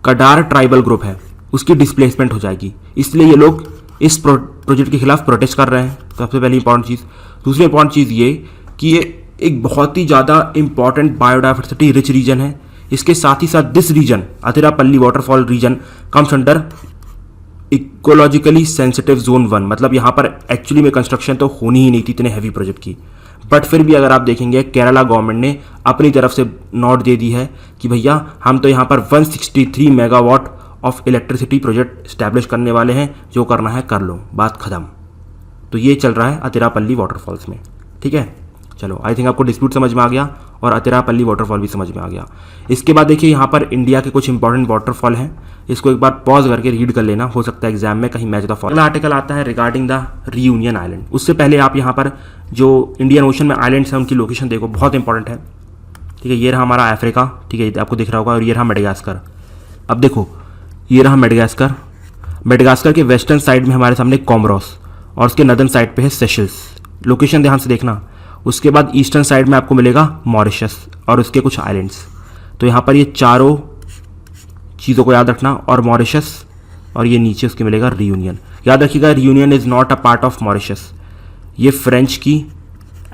कडार ट्राइबल ग्रुप है उसकी डिस्प्लेसमेंट हो जाएगी, इसलिए ये लोग इस प्रोजेक्ट के खिलाफ प्रोटेस्ट कर रहे हैं। सबसे पहली इंपॉर्टेंट चीज़। दूसरी इंपॉर्टेंट चीज़ ये कि ये एक बहुत ही ज़्यादा इंपॉर्टेंट बायोडाइवर्सिटी रिच रीजन है। इसके साथ ही साथ this region Athirappilly waterfall region comes under ecologically sensitive zone 1, मतलब यहाँ पर एक्चुअली में कंस्ट्रक्शन तो होनी ही नहीं थी इतने हैवी प्रोजेक्ट की, बट फिर भी अगर आप देखेंगे केरला गवर्नमेंट ने अपनी तरफ से नोट दे दी है कि भैया हम तो यहाँ पर 163 megawatt of electricity project establish करने वाले हैं, जो करना है कर लो, बात खत्म। तो ये चल रहा है अतिरापल्ली वाटरफॉल्स में, ठीक है। चलो आई थिंक आपको डिस्प्यूट समझ में आ गया और अतिरापल्ली वाटरफॉल भी समझ में आ गया। इसके बाद देखिए यहाँ पर इंडिया के कुछ इंपॉर्टेंट वाटरफॉल हैं, इसको एक बार पॉज करके रीड कर लेना, हो सकता है एग्जाम में कहीं मैच द फॉलो। अगला आर्टिकल आता है रिगार्डिंग द रीयूनियन आइलैंड। उससे पहले आप यहाँ पर जो इंडियन ओशन में आइलैंड्स हैं उनकी लोकेशन देखो, बहुत इंपॉर्टेंट है, ठीक है। ये रहा हमारा अफ्रीका, ठीक है, आपको दिख रहा होगा, और ये रहा मेडागास्कर। अब देखो ये रहा मेडागास्कर, मेडागास्कर के वेस्टर्न साइड में हमारे सामने कोमोरोस और उसके नदर्न साइड पे है सेशल्स, लोकेशन ध्यान से देखना। उसके बाद ईस्टर्न साइड में आपको मिलेगा मॉरिशस और उसके कुछ आइलैंड्स। तो यहाँ पर ये चारों चीज़ों को याद रखना, और मॉरिशस और ये नीचे उसके मिलेगा रीयूनियन। याद रखिएगा reunion is not a part of Mauritius, ये फ्रेंच की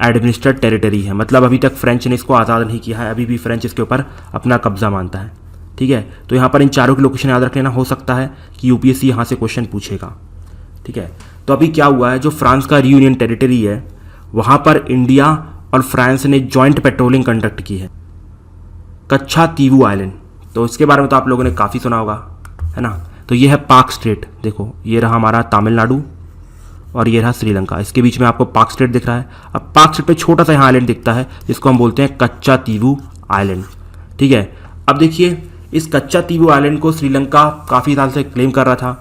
एडमिनिस्ट्रेड टेरिटरी है, मतलब अभी तक फ्रेंच ने इसको आज़ाद नहीं किया है, अभी भी फ्रेंच इसके ऊपर अपना कब्जा मानता है, ठीक है। तो यहाँ पर इन चारों की लोकेशन याद रख लेना, हो सकता है कि यूपीएससी यहाँ से क्वेश्चन पूछेगा, ठीक है। तो अभी क्या हुआ है, जो फ्रांस का रीयूनियन टेरिटरी है वहाँ पर इंडिया और फ्रांस ने जॉइंट पेट्रोलिंग कंडक्ट की है, कच्छा तीवू आइलैंड। तो इसके बारे में तो आप लोगों ने काफ़ी सुना होगा, है ना। तो ये है पाक स्टेट, देखो ये रहा हमारा तमिलनाडु और ये रहा श्रीलंका, इसके बीच में आपको पाक स्टेट दिख रहा है। अब पाक स्टेट पे छोटा सा यहाँ आइलैंड दिखता है जिसको हम बोलते हैं कच्चा तीवू आइलैंड, ठीक है। अब देखिए इस कच्चा तीवू आइलैंड को श्रीलंका काफ़ी साल से क्लेम कर रहा था,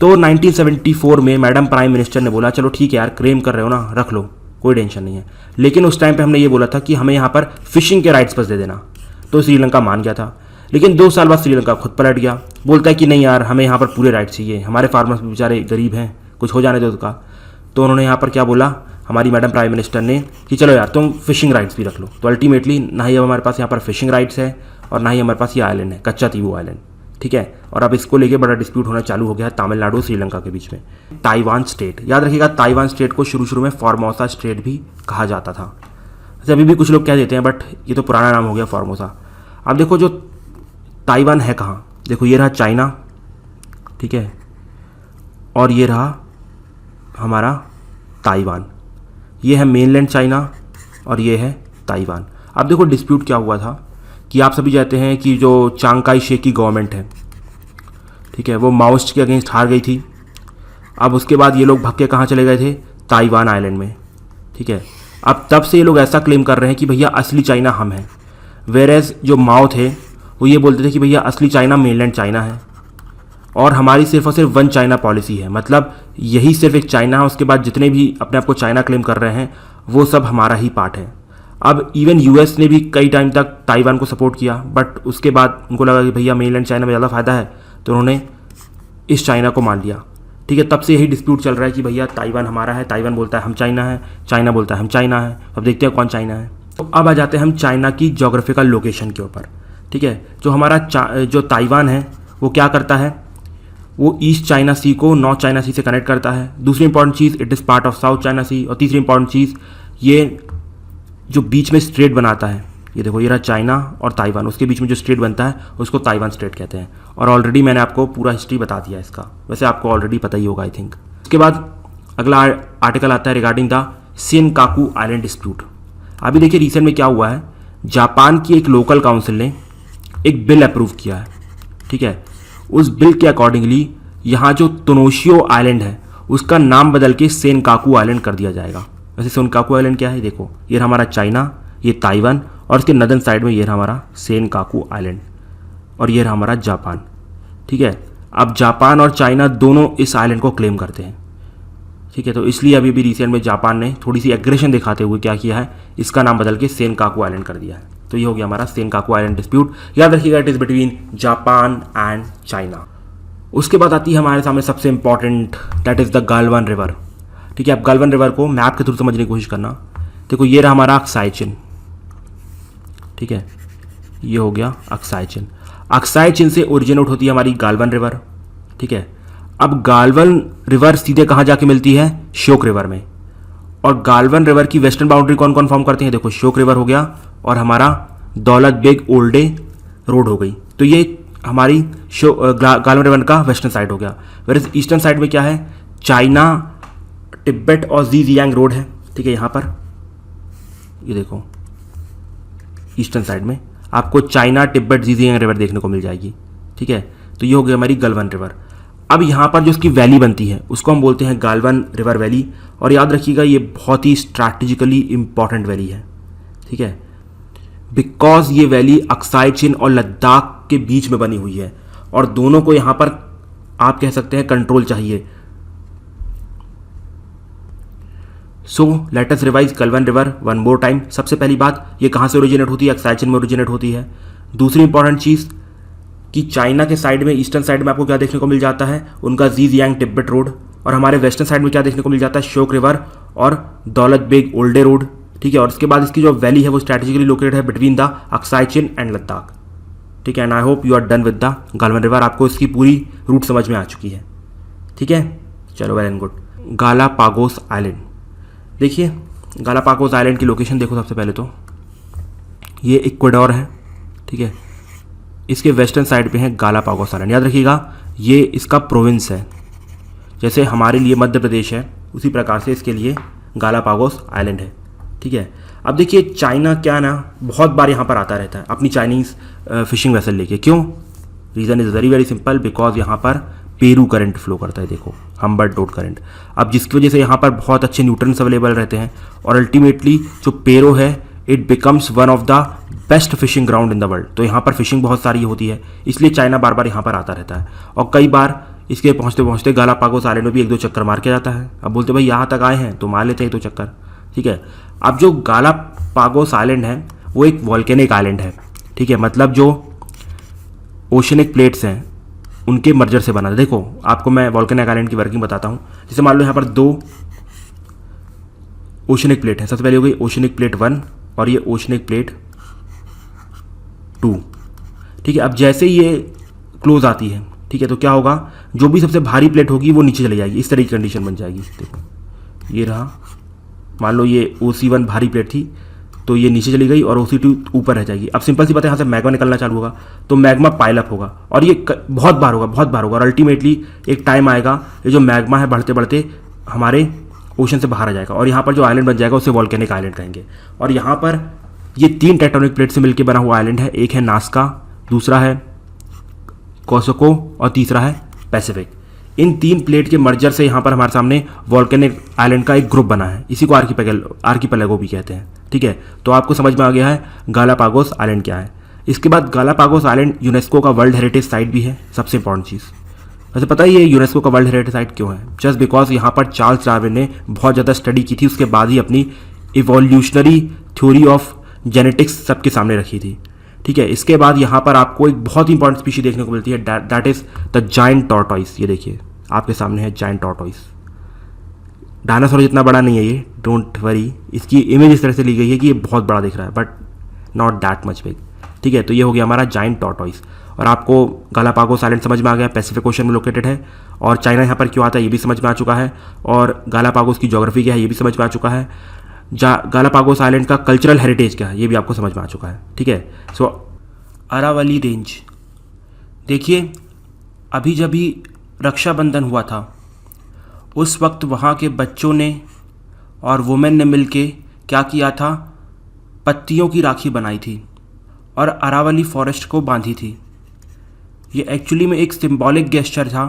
तो 1974 में मैडम प्राइम मिनिस्टर ने बोला चलो ठीक है यार, क्लेम कर रहे हो ना, रख लो, कोई टेंशन नहीं है। लेकिन उस टाइम पे हमने ये बोला था कि हमें यहाँ पर फिशिंग के राइट्स बस दे देना, तो श्रीलंका मान गया था। लेकिन 2 साल बाद श्रीलंका खुद पलट गया, बोलता है कि नहीं यार हमें यहाँ पर पूरे राइट्स चाहिए, हमारे फार्मर्स बेचारे गरीब हैं, कुछ हो जाने दो उसका। तो उन्होंने यहाँ पर क्या बोला हमारी मैडम प्राइम मिनिस्टर ने कि चलो यार तुम फिशिंग राइट्स भी रख लो। तो अल्टीमेटली ना ही अब हमारे पास यहाँ पर फिशिंग राइट्स है और ना ही हमारे पास ये आइलैंड है कच्चा तीवू आइलैंड, ठीक है। और अब इसको लेके बड़ा डिस्प्यूट होना चालू हो गया है तमिलनाडु और श्रीलंका के बीच में। ताइवान स्टेट, याद रखिएगा ताइवान स्टेट को शुरू में फॉर्मोसा स्टेट भी कहा जाता था, वैसे अभी भी कुछ लोग कह देते हैं बट ये तो पुराना नाम हो गया फॉर्मोसा। अब देखो जो ताइवान है कहाँ, देखो ये रहा चाइना, ठीक है, और ये रहा हमारा ताइवान, ये है मेनलैंड चाइना और ये है ताइवान। अब देखो डिस्प्यूट क्या हुआ था कि आप सभी जानते हैं कि जो चांग काई शेक की गवर्नमेंट है, ठीक है, वो माओइस्ट के अगेंस्ट हार गई थी। अब उसके बाद ये लोग भाग के कहाँ चले गए थे, ताइवान आइलैंड में, ठीक है। अब तब से ये लोग ऐसा क्लेम कर रहे हैं कि भैया असली चाइना हम हैं, वेरेज जो माओ थे वो ये बोलते थे कि भैया असली चाइना मेनलैंड चाइना है और हमारी सिर्फ और सिर्फ वन चाइना पॉलिसी है, मतलब यही सिर्फ एक चाइना है, उसके बाद जितने भी अपने आप को चाइना क्लेम कर रहे हैं वो सब हमारा ही पार्ट है। अब इवन यूएस ने भी कई टाइम तक ताइवान को सपोर्ट किया, बट उसके बाद उनको लगा कि भैया मेनलैंड चाइना में ज़्यादा फ़ायदा है, तो उन्होंने इस चाइना को मान लिया, ठीक है। तब से यही डिस्प्यूट चल रहा है कि भैया ताइवान हमारा है, ताइवान बोलता है हम चाइना है, चाइना बोलता है हम चाइना है। अब देखते हैं कौन चाइना है। तो अब आ जाते हैं हम चाइना की जोग्राफिकल लोकेशन के ऊपर, ठीक है। जो हमारा जो ताइवान है वो क्या करता है, वो ईस्ट चाइना सी को नॉर्थ चाइना सी से कनेक्ट करता है। दूसरी इंपॉर्टेंट चीज़, it is part of South China Sea. और तीसरी इंपॉर्टेंट चीज़, ये जो बीच में स्ट्रेट बनाता है, ये देखो ये रहा चाइना और ताइवान, उसके बीच में जो स्ट्रेट बनता है उसको ताइवान स्ट्रेट कहते हैं। और ऑलरेडी मैंने आपको पूरा हिस्ट्री बता दिया इसका, वैसे आपको ऑलरेडी पता ही होगा आई थिंक। उसके बाद अगला आर्टिकल आता है regarding the Senkaku island dispute. अभी देखिए रिसेंट में क्या हुआ है, जापान की एक लोकल काउंसिल ने एक बिल अप्रूव किया है, ठीक है। उस बिल के अकॉर्डिंगली यहाँ जो तोनोशियो आइलैंड है उसका नाम बदल के सेनकाकू आइलैंड कर दिया जाएगा। वैसे सेनकाकू आइलैंड क्या है, देखो ये रहा हमारा चाइना, ये ताइवान और इसके नदर्न साइड में ये रहा हमारा सेनकाकू आइलैंड और ये रहा हमारा जापान, ठीक है। अब जापान और चाइना दोनों इस आइलैंड को क्लेम करते हैं, ठीक है। तो इसलिए अभी भी रिसेंट में जापान ने थोड़ी सी एग्रेशन दिखाते हुए क्या किया है, इसका नाम बदल के सेनकाकू आइलैंड कर दिया है। तो ये हो गया हमारा सेनकाकू आइलैंड डिस्प्यूट। याद रखिएगा it is between Japan and China. उसके बाद आती है हमारे सामने सबसे important, that is the Galwan river, ठीक है। आप गालवान रिवर को मैप के थ्रू समझने की कोशिश करना। देखो ये रहा हमारा अक्साई चिन, ठीक है, ये हो गया अक्साई चिन। अक्साई चिन से ओरिजिनेट होती है हमारी गालवान रिवर, ठीक है। अब गालवान रिवर सीधे कहाँ जाके मिलती है, श्योक रिवर में, और गालवन रिवर की वेस्टर्न बाउंड्री कौन कौन फॉर्म करते हैं? देखो श्योक रिवर हो गया और हमारा दौलत बेग ओल्डे रोड हो गई। तो ये हमारी गालवन रिवर का वेस्टर्न साइड हो गया। वेयर ईस्टर्न साइड में क्या है? चाइना, तिब्बत और ज़ीजियांग रोड है। ठीक है, यहाँ पर ये देखो ईस्टर्न साइड में आपको चाइना, तिब्बत, ज़ीजियांग रिवर देखने को मिल जाएगी। ठीक है, तो ये हो गई हमारी गलवान रिवर। अब यहाँ पर जो इसकी वैली बनती है उसको हम बोलते हैं गालवन रिवर वैली। और याद रखिएगा ये बहुत ही स्ट्रैटेजिकली इंपॉर्टेंट वैली है। ठीक है, बिकॉज ये वैली अक्साई चिन और लद्दाख के बीच में बनी हुई है और दोनों को यहाँ पर आप कह सकते हैं कंट्रोल चाहिए। So let us revise Galwan river one more time. सबसे पहली बात, ये कहाँ से ओरिजिनेट होती है? अक्साई चिन में ओरिजिनेट होती है। दूसरी इंपॉर्टेंट चीज़ कि चाइना के साइड में, ईस्टर्न साइड में आपको क्या देखने को मिल जाता है? उनका ज़ीजियांग तिब्बत रोड। और हमारे वेस्टर्न साइड में क्या देखने को मिल जाता है? श्योक रिवर और दौलत बेग ओल्डे रोड। ठीक है, और उसके बाद इसकी जो वैली है वो स्ट्रैटेजिकली लोकेटेड है between the Aksai Chin and Ladakh. ठीक है, and I hope you are done with the Galwan river. आपको इसकी पूरी रूट समझ में आ चुकी है। ठीक है, चलो well and good. Galapagos island, देखिए गालापागोस आइलैंड की लोकेशन देखो। सबसे पहले तो ये इक्वाडोर है। ठीक है, इसके वेस्टर्न साइड पे है गालापागोस आइलैंड। याद रखिएगा ये इसका प्रोविंस है। जैसे हमारे लिए मध्य प्रदेश है उसी प्रकार से इसके लिए गालापागोस आइलैंड है। ठीक है, अब देखिए चाइना क्या ना बहुत बार यहाँ पर आता रहता है अपनी चाइनीज़ फिशिंग वेसल लेके। क्यों? Reason is very very simple, because यहाँ पर पेरू करंट फ्लो करता है। देखो हम्बर्ट डॉट करंट। अब जिसकी वजह से यहाँ पर बहुत अच्छे न्यूट्रंस अवेलेबल रहते हैं और अल्टीमेटली जो पेरो है it becomes one of the best fishing ground in the world. तो यहाँ पर फिशिंग बहुत सारी होती है, इसलिए चाइना बार बार यहाँ पर आता रहता है। और कई बार इसके पहुँचते पहुँचते गालापागोस आइलैंड में भी एक दो चक्कर मार के जाता है। अब बोलते भाई यहाँ तक आए हैं तो मार लेते हैं एक दो चक्कर। ठीक है, अब जो गालापागोस आइलैंड है वो एक वॉल्केनिक आइलैंड है। ठीक है, मतलब जो ओशनिक प्लेट्स हैं उनके मर्जर से बना है। देखो आपको मैं वॉल्केनिक आइलैंड की वर्किंग बताता हूँ। जैसे मान लो यहाँ पर दो ओशनिक प्लेट है। सबसे पहले हो गई ओशनिक प्लेट 1 और ये ओशनिक प्लेट 2। ठीक है, अब जैसे ये क्लोज आती है, ठीक है, तो क्या होगा? जो भी सबसे भारी प्लेट होगी वो नीचे चली जाएगी। इस तरह की कंडीशन बन जाएगी। देखो ये रहा, मान लो ये OC1 भारी प्लेट थी तो ये नीचे चली गई और OC2 ऊपर रह जाएगी। अब सिंपल सी बात है, यहाँ से मैग्मा निकलना चालू होगा तो मैग्मा पाइलअप होगा और ये बहुत बार होगा और अल्टीमेटली एक टाइम आएगा ये जो मैग्मा है बढ़ते बढ़ते हमारे ओशन से बाहर आ जाएगा और यहाँ पर जो आइलैंड बन जाएगा उसे वॉल्केनिक आइलैंड कहेंगे। और यहाँ पर ये 3 टेक्टोनिक प्लेट से मिलकर बना हुआ आइलैंड है। एक है नास्का, दूसरा है कोसोको और तीसरा है पैसिफिक। इन 3 प्लेट के मर्जर से यहाँ पर हमारे सामने वॉल्केनिक आइलैंड का एक ग्रुप बना है। इसी को आर्कीपेलागो भी कहते हैं। ठीक है, तो आपको समझ में आ गया है गालापागोस आइलैंड क्या है। इसके बाद गालापागोस आइलैंड यूनेस्को का वर्ल्ड हेरिटेज साइट भी है। सबसे इंपॉर्टेंट चीज़ वैसे पता ही है यूनेस्को का वर्ल्ड हेरिटेज साइट क्यों है? जस्ट बिकॉज यहाँ पर चार्ल्स डार्विन ने बहुत ज़्यादा स्टडी की थी, उसके बाद ही अपनी इवोल्यूशनरी थ्योरी ऑफ जेनेटिक्स सबके सामने रखी थी। ठीक है, इसके बाद यहाँ पर आपको एक बहुत ही इंपॉर्टेंट स्पीशी देखने को मिलती है, that is the giant tortoise. ये देखिए आपके सामने है जायंट टॉर्टॉइस। डायनासोर जितना बड़ा नहीं है ये, डोंट वरी। इसकी इमेज इस तरह से ली गई है कि ये बहुत बड़ा दिख रहा है but not that much big. ठीक है, तो ये हो गया हमारा जायंट टॉर्टॉइस। और आपको गालापागोस आइलैंड समझ में आ गया, पैसिफिक ओशन में लोकेटेड है। और चाइना यहाँ पर क्यों आता है ये भी समझ में आ चुका है। और गालापागोस की ज्योग्राफी क्या है ये भी समझ में आ चुका है। गालापागोस आइलैंड का कल्चरल हेरिटेज क्या है ये भी आपको समझ में आ चुका है। ठीक है, सो अरावली रेंज देखिए, अभी जब भी रक्षाबंधन हुआ था उस वक्त वहाँ के बच्चों ने और वुमेन ने मिलके क्या किया था? पत्तियों की राखी बनाई थी और अरावली फॉरेस्ट को बांधी थी। ये एक्चुअली में एक सिंबॉलिक गेस्चर था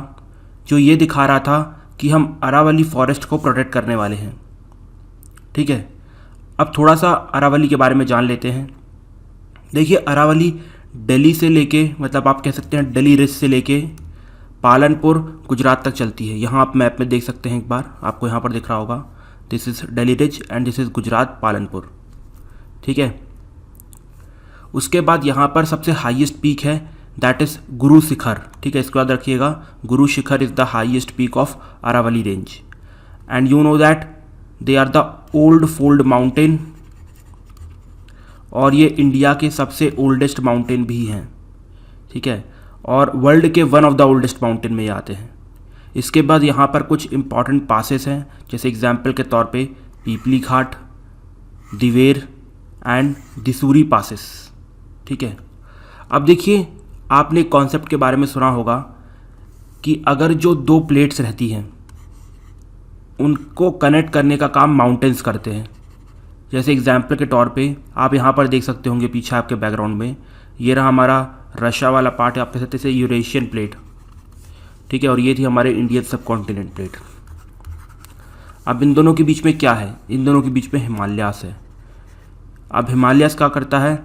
जो ये दिखा रहा था कि हम अरावली फॉरेस्ट को प्रोटेक्ट करने वाले हैं। ठीक है, अब थोड़ा सा अरावली के बारे में जान लेते हैं। देखिए अरावली दिल्ली से लेके, मतलब आप कह सकते हैं दिल्ली रिज से लेके पालनपुर गुजरात तक चलती है। यहाँ आप मैप में देख सकते हैं, एक बार आपको यहाँ पर दिख रहा होगा, this is Delhi ridge and this is Gujarat Palanpur. ठीक है, उसके बाद यहाँ पर सबसे हाईएस्ट पीक है दैट इज़ गुरु शिखर। ठीक है, इसको याद रखिएगा, Guru Shikhar is the highest peak of Aravalli range and you know that they are the old fold mountain और ये इंडिया के सबसे ओल्डेस्ट माउंटेन भी हैं। ठीक है, और वर्ल्ड के one of the oldest mountain में ये आते हैं। इसके बाद यहाँ पर कुछ इंपॉर्टेंट पासेस हैं, जैसे एग्जाम्पल के तौर पे पीपली घाट, दिवेर एंड दिसूरी पासिस। ठीक है, अब देखिए आपने कॉन्सेप्ट के बारे में सुना होगा कि अगर जो दो प्लेट्स रहती हैं उनको कनेक्ट करने का काम माउंटेन्स करते हैं। जैसे एग्जाम्पल के तौर पे आप यहाँ पर देख सकते होंगे पीछे आपके बैकग्राउंड में, ये रहा हमारा रशिया वाला पार्ट, आप कह सकते हैं यूरेशियन प्लेट। ठीक है, और ये थी हमारे इंडियन सब कॉन्टिनेंट प्लेट। अब इन दोनों के बीच में क्या है, इन दोनों के बीच में हिमालयास है। अब हिमालयास क्या करता है,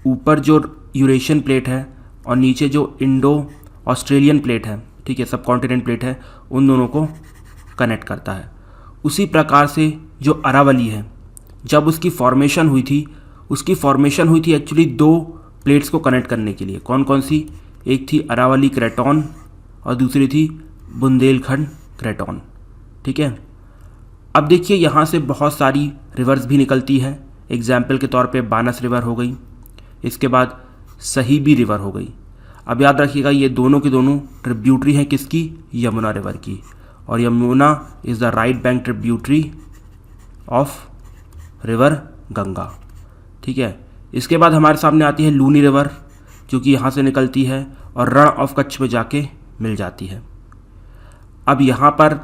ऊपर जो यूरेशियन प्लेट है और नीचे जो इंडो ऑस्ट्रेलियन प्लेट है, ठीक है, सब कॉन्टिनेंट प्लेट है, उन दोनों को कनेक्ट करता है। उसी प्रकार से जो अरावली है, जब उसकी फॉर्मेशन हुई थी, उसकी फॉर्मेशन हुई थी एक्चुअली दो प्लेट्स को कनेक्ट करने के लिए। कौन कौन सी, एक थी अरावली क्रेटॉन और दूसरी थी बुंदेलखंड क्रेटॉन। ठीक है, अब देखिए यहाँ से बहुत सारी रिवर्स भी निकलती है। एग्जाम्पल के तौर पे बानस रिवर हो गई, इसके बाद सहीबी रिवर हो गई। अब याद रखिएगा ये दोनों के दोनों ट्रिब्यूटरी हैं किसकी, यमुना रिवर की, और Yamuna is the right bank tributary of river Ganga. ठीक है, इसके बाद हमारे सामने आती है लूनी रिवर, जो कि यहाँ से निकलती है और रण ऑफ कच्छ में जाके मिल जाती है। अब यहाँ पर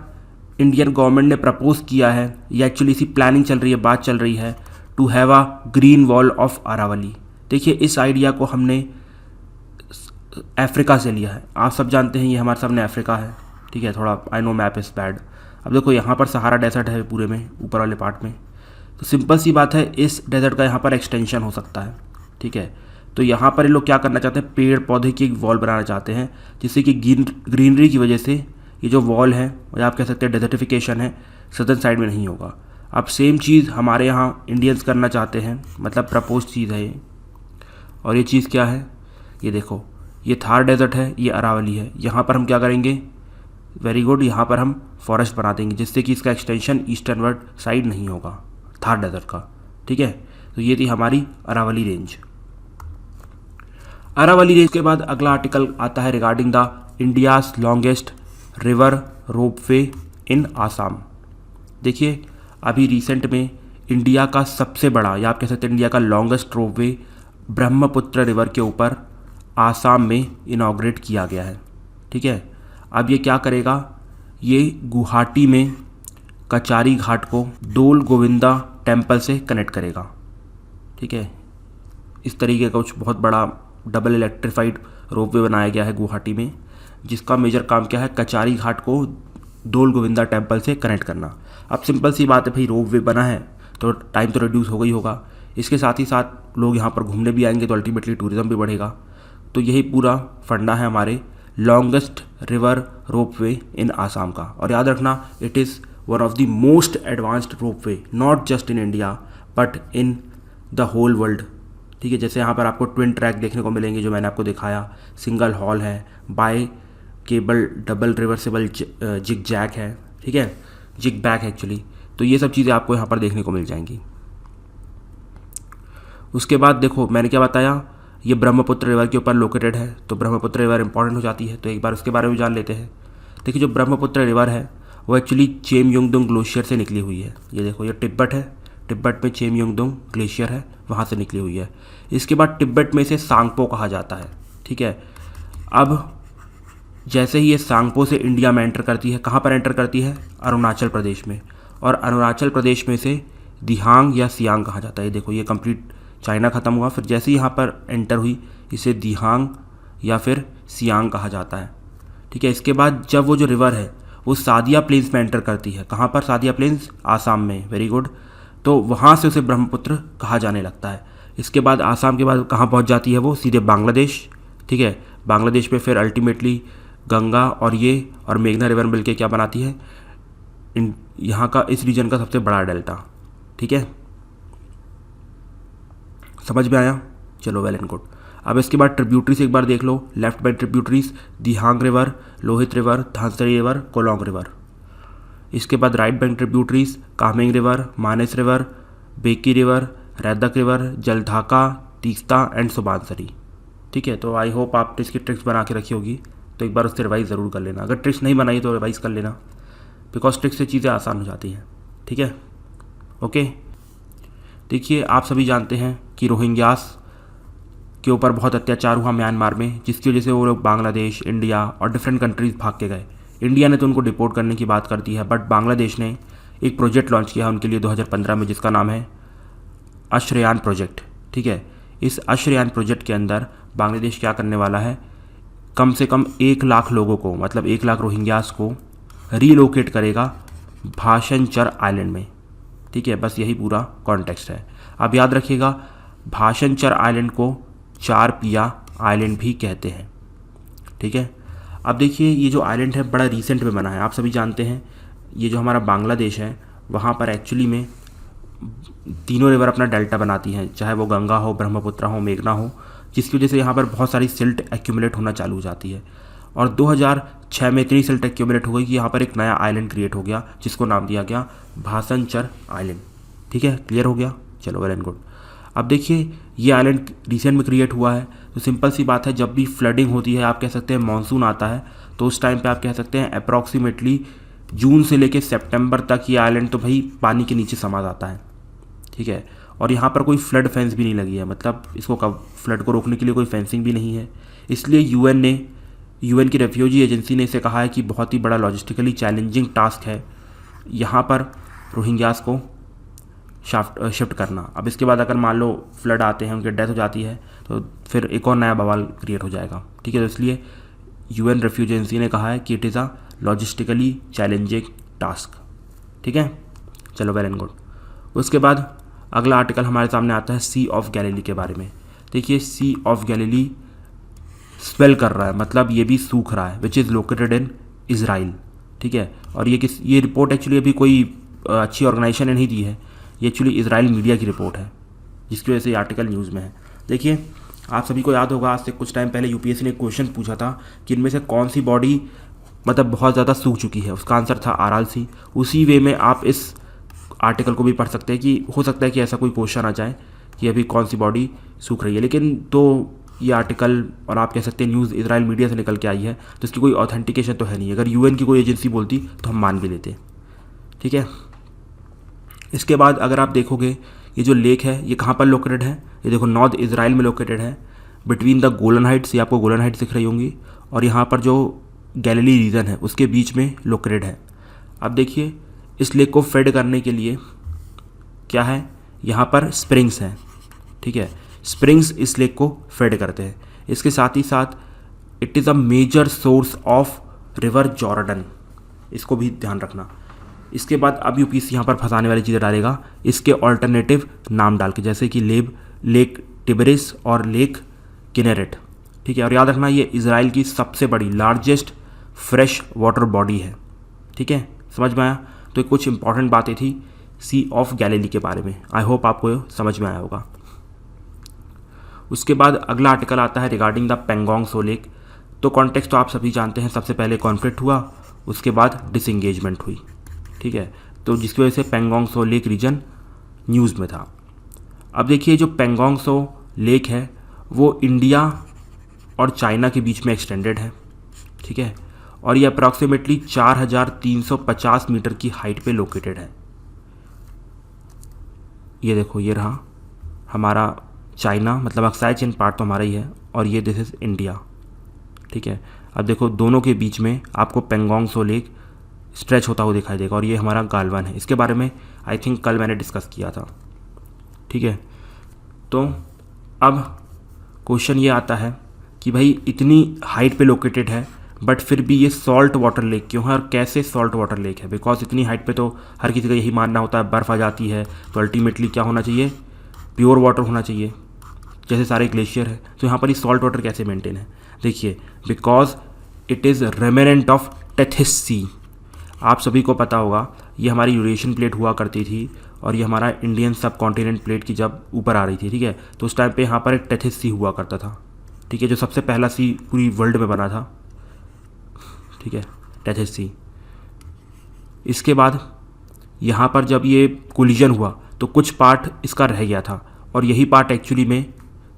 इंडियन गवर्नमेंट ने प्रपोज किया है, या एक्चुअली इसी प्लानिंग चल रही है, बात चल रही है, to have a green wall of Aravalli. देखिए इस आइडिया को हमने अफ्रीका से लिया है। आप सब जानते हैं ये हमारे सामने अफ्रीका है। ठीक है, थोड़ा I know map is bad. अब देखो यहाँ पर सहारा डेजर्ट है पूरे में, ऊपर वाले पार्ट में, तो सिंपल सी बात है इस डेजर्ट का यहाँ पर एक्सटेंशन हो सकता है। ठीक है, तो यहाँ पर ये लोग क्या करना चाहते हैं, पेड़ पौधे की एक वॉल बनाना चाहते हैं, जिससे कि ग्रीनरी की वजह से ये जो वॉल है, या आप कह सकते हैं डेजर्टिफिकेशन है, सदर्न साइड में नहीं होगा। अब सेम चीज़ हमारे यहाँ इंडियंस करना चाहते हैं, मतलब प्रपोज चीज़ है ये। और ये चीज़ क्या है, ये देखो, ये थार डेजर्ट है, ये अरावली है। यहाँ पर हम क्या करेंगे, वेरी गुड, यहाँ पर हम फॉरेस्ट बना देंगे, जिससे कि इसका एक्सटेंशन ईस्टर्नवर्ड साइड नहीं होगा थार डेजर्ट का। ठीक है, तो ये थी हमारी अरावली रेंज। अरावली रेंज के बाद अगला आर्टिकल आता है regarding the India's longest river ropeway in Assam. देखिए अभी रिसेंट में इंडिया का सबसे बड़ा, या आप कह सकते हैं इंडिया का लॉन्गेस्ट रोपवे ब्रह्मपुत्र रिवर के ऊपर आसाम में इनॉग्रेट किया गया है। ठीक है, अब ये क्या करेगा, ये गुवाहाटी में कचारी घाट को डोल गोविंदा टेम्पल से कनेक्ट करेगा। ठीक है, इस तरीके का कुछ बहुत बड़ा डबल इलेक्ट्रीफाइड रोपवे बनाया गया है गुवाहाटी में, जिसका मेजर काम क्या है, कचारी घाट को डोल गोविंदा टेम्पल से कनेक्ट करना। अब सिंपल सी बात है भाई, रोपवे बना है तो टाइम तो रिड्यूस हो गई होगा, इसके साथ ही साथ लोग यहाँ पर घूमने भी आएंगे, तो अल्टीमेटली टूरिज़्म भी बढ़ेगा। तो यही पूरा फंडा है हमारे longest river ropeway in Assam का। और याद रखना, it is one of the most advanced ropeway, not just in India but in the whole world. ठीक है, जैसे यहाँ पर आपको ट्विन ट्रैक देखने को मिलेंगे जो मैंने आपको दिखाया, सिंगल हॉल है, bi cable double reversible jig jack है, ठीक है, जिग बैक एक्चुअली। तो ये सब चीज़ें आपको यहाँ पर देखने को मिल जाएंगी। उसके बाद देखो मैंने क्या बताया, ये ब्रह्मपुत्र रिवर के ऊपर लोकेटेड है, तो ब्रह्मपुत्र रिवर इंपॉर्टेंट हो जाती है, तो एक बार उसके बारे में जान लेते हैं। देखिए जो ब्रह्मपुत्र रिवर है वो एक्चुअली चेमयुंगडुंग ग्लेशियर से निकली हुई है। ये देखो ये तिब्बत है, तिब्बत में चेमयुंगडुंग ग्लेशियर है, वहाँ से निकली हुई है। इसके बाद तिब्बत में इसे सांगपो कहा जाता है। ठीक है, अब जैसे ही ये सांगपो से इंडिया में एंटर करती है, कहाँ पर एंटर करती है, अरुणाचल प्रदेश में, और अरुणाचल प्रदेश में इसे दिहांग या सियांग कहा जाता है। ये देखो ये कंप्लीट चाइना ख़त्म हुआ, फिर जैसे ही यहाँ पर एंटर हुई इसे दिहांग या फिर सियांग कहा जाता है। ठीक है, इसके बाद जब वो जो रिवर है वो सादिया प्लेन्स में एंटर करती है, कहाँ पर, सादिया प्लेन्स, आसाम में, वेरी गुड, तो वहाँ से उसे ब्रह्मपुत्र कहा जाने लगता है। इसके बाद आसाम के बाद कहाँ पहुँच जाती है वो, सीधे बांग्लादेश। ठीक है, बांग्लादेश में फिर अल्टीमेटली गंगा और ये और मेघना रिवर मिलके क्या बनाती है, यहाँ का इस रीजन का सबसे बड़ा डेल्टा। ठीक है, समझ में आया, चलो वेल एंड गुड। अब इसके बाद ट्रिब्यूटरीज एक बार देख लो, left bank tributaries Dihang river, Lohit river, Dhansiri river, Kolong river. इसके बाद right bank tributaries Kameng river, Manas river, Beki river, Raidak river, Jaldhaka, Teesta and Subansiri. ठीक है, तो आई होप आप इसकी ट्रिक्स बना के रखी होगी, तो एक बार उससे रिवाइज़ ज़रूर कर लेना। अगर ट्रिक्स नहीं बनाई तो रिवाइज़ कर लेना, बिकॉज ट्रिक्स से चीज़ें आसान हो जाती हैं। ठीक है, ओके, देखिए आप सभी जानते हैं कि रोहिंग्यास के ऊपर बहुत अत्याचार हुआ म्यांमार में, जिसकी वजह से वो लोग बांग्लादेश, इंडिया और डिफरेंट कंट्रीज़ भाग के गए। इंडिया ने तो उनको डिपोर्ट करने की बात कर दी है, बट बांग्लादेश ने एक प्रोजेक्ट लॉन्च किया उनके लिए 2015 में, जिसका नाम है आश्रयान प्रोजेक्ट। ठीक है, इस आश्रयान प्रोजेक्ट के अंदर बांग्लादेश क्या करने वाला है, कम से कम 1 लाख लोगों को, मतलब 1 लाख रोहिंग्यास को रीलोकेट करेगा भाषणचर आइलैंड में। ठीक है, बस यही पूरा कॉन्टेक्स्ट है। अब याद रखिएगा, भाषणचर आइलैंड को 4 पिया आइलैंड भी कहते हैं। ठीक है, अब देखिए ये जो आइलैंड है बड़ा रिसेंट में बना है। आप सभी जानते हैं ये जो हमारा बांग्लादेश है वहाँ पर एक्चुअली में तीनों रिवर अपना डेल्टा बनाती हैं, चाहे वो गंगा हो, ब्रह्मपुत्र हो, मेघना हो, जिसकी वजह से यहाँ पर बहुत सारी सिल्ट एक्यूमुलेट होना चालू हो जाती है। और 2006 में इतनी सिल्ट एक्यूमुलेट हो गई कि यहाँ पर एक नया आइलैंड क्रिएट हो गया, जिसको नाम दिया गया भाषणचर आइलैंड। ठीक है, क्लियर हो गया, चलो वेल एंड गुड। अब देखिए ये आइलैंड रिसेंट में क्रिएट हुआ है, तो सिंपल सी बात है, जब भी फ्लडिंग होती है, आप कह सकते हैं मानसून आता है, तो उस टाइम पे आप कह सकते हैं अप्रॉक्सीमेटली जून से लेकर सितंबर तक ये आइलैंड तो भाई पानी के नीचे समा जाता है। ठीक है, और यहाँ पर कोई फ्लड फेंस भी नहीं लगी है, मतलब इसको कब फ्लड को रोकने के लिए कोई फेंसिंग भी नहीं है। इसलिए यूएन की रेफ्यूजी एजेंसी ने इसे कहा है कि बहुत ही बड़ा लॉजिस्टिकली चैलेंजिंग टास्क है यहाँ पर रोहिंग्यास को शिफ्ट करना। अब इसके बाद अगर मान लो फ्लड आते हैं, उनकी डेथ हो जाती है, तो फिर एक और नया बवाल क्रिएट हो जाएगा। ठीक है, तो इसलिए यूएन रेफ्यूजी एजेंसी ने कहा है कि it is a logistically challenging task. ठीक है, चलो वेल एंड गुड। उसके बाद अगला आर्टिकल हमारे सामने आता है सी ऑफ गैलीली के बारे में। देखिए सी ऑफ गैलीली स्वेल कर रहा है, मतलब ये भी सूख रहा है, विच इज़ लोकेटेड इन इज़राइल। ठीक है, और ये रिपोर्ट एक्चुअली अभी कोई अच्छी ऑर्गेनाइजेशन ने नहीं दी है, ये एक्चुअली इज़राइल मीडिया की रिपोर्ट है, जिसकी वजह से ये आर्टिकल न्यूज़ में है। देखिए आप सभी को याद होगा, आज से कुछ टाइम पहले यूपीएससी ने क्वेश्चन पूछा था कि इनमें से कौन सी बॉडी मतलब बहुत ज़्यादा सूख चुकी है, उसका आंसर था आरआरसी। उसी वे में आप इस आर्टिकल को भी पढ़ सकते हैं कि हो सकता है कि ऐसा कोई क्वेश्चन आ जाए कि अभी कौन सी बॉडी सूख रही है। लेकिन तो ये आर्टिकल और आप कह सकते हैं न्यूज़ इज़राइल मीडिया से निकल के आई है, तो इसकी कोई ऑथेंटिकेशन तो है नहीं। अगर यूएन की कोई एजेंसी बोलती तो हम मान भी लेते। ठीक है, इसके बाद अगर आप देखोगे ये जो लेक है ये कहाँ पर लोकेटेड है, ये देखो नॉर्थ इज़राइल में लोकेटेड है, बिटवीन द गोलन हाइट्स, ये आपको गोलन हाइट्स दिख रही होंगी, और यहाँ पर जो गैलीली रीजन है उसके बीच में लोकेटेड है। अब देखिए इस लेक को फेड करने के लिए क्या है, यहाँ पर स्प्रिंग्स हैं। ठीक है, स्प्रिंग्स इस लेक को फेड करते हैं। इसके साथ ही साथ it is a major source of river Jordan, इसको भी ध्यान रखना। इसके बाद अब यूपीएससी यहाँ पर फंसाने वाली चीज़ें डालेगा, इसके ऑल्टरनेटिव नाम डाल के, जैसे कि लेक टिबरिस और लेक किनेरेट। ठीक है, और याद रखना ये इज़राइल की सबसे बड़ी लार्जेस्ट फ्रेश वाटर बॉडी है। ठीक है, समझ में आया। तो कुछ इंपॉर्टेंट बातें थी सी ऑफ गैलीली के बारे में, आई होप आपको समझ में आया होगा। उसके बाद अगला आर्टिकल आता है regarding the Pangong so lake. तो कॉन्टेक्स्ट तो आप सभी जानते हैं, सबसे पहले कॉन्फ्लिक्ट हुआ, उसके बाद डिसंगेजमेंट हुई। ठीक है, तो जिसकी वजह से पेंगोंग सो लेक रीजन न्यूज़ में था। अब देखिए जो पेंगोंग सो लेक है वो इंडिया और चाइना के बीच में एक्सटेंडेड है। ठीक है, और ये अप्रॉक्सीमेटली 4350 मीटर की हाइट पे लोकेटेड है। ये देखो ये रहा हमारा चाइना, मतलब अक्साई चीन पार्ट तो हमारा ही है, और ये दिस इज़ इंडिया। ठीक है, अब देखो दोनों के बीच में आपको पेंगोंग सो लेक स्ट्रेच होता हुआ दिखाई देगा, और ये हमारा गालवान है। इसके बारे में आई थिंक कल मैंने डिस्कस किया था। ठीक है, तो अब क्वेश्चन ये आता है कि भाई इतनी हाइट पे लोकेटेड है बट फिर भी ये सॉल्ट वाटर लेक क्यों है, और कैसे सॉल्ट वाटर लेक है। बिकॉज इतनी हाइट पे तो हर किसी का यही मानना होता है, बर्फ़ आ जाती है तो अल्टीमेटली क्या होना चाहिए, प्योर वाटर होना चाहिए, जैसे सारे ग्लेशियर है। तो यहाँ पर ये सॉल्ट वाटर कैसे मेंटेन है, देखिए because it is remnant of Tethys sea. आप सभी को पता होगा ये हमारी यूरेशियन प्लेट हुआ करती थी, और ये हमारा इंडियन सब कॉन्टिनेंट प्लेट की जब ऊपर आ रही थी। ठीक है, तो उस टाइम पे यहाँ पर एक टेथिस सी हुआ करता था। ठीक है, जो सबसे पहला सी पूरी वर्ल्ड में बना था। ठीक है, टेथिस सी। इसके बाद यहाँ पर जब ये कोलिजन हुआ तो कुछ पार्ट इसका रह गया था, और यही पार्ट एक्चुअली में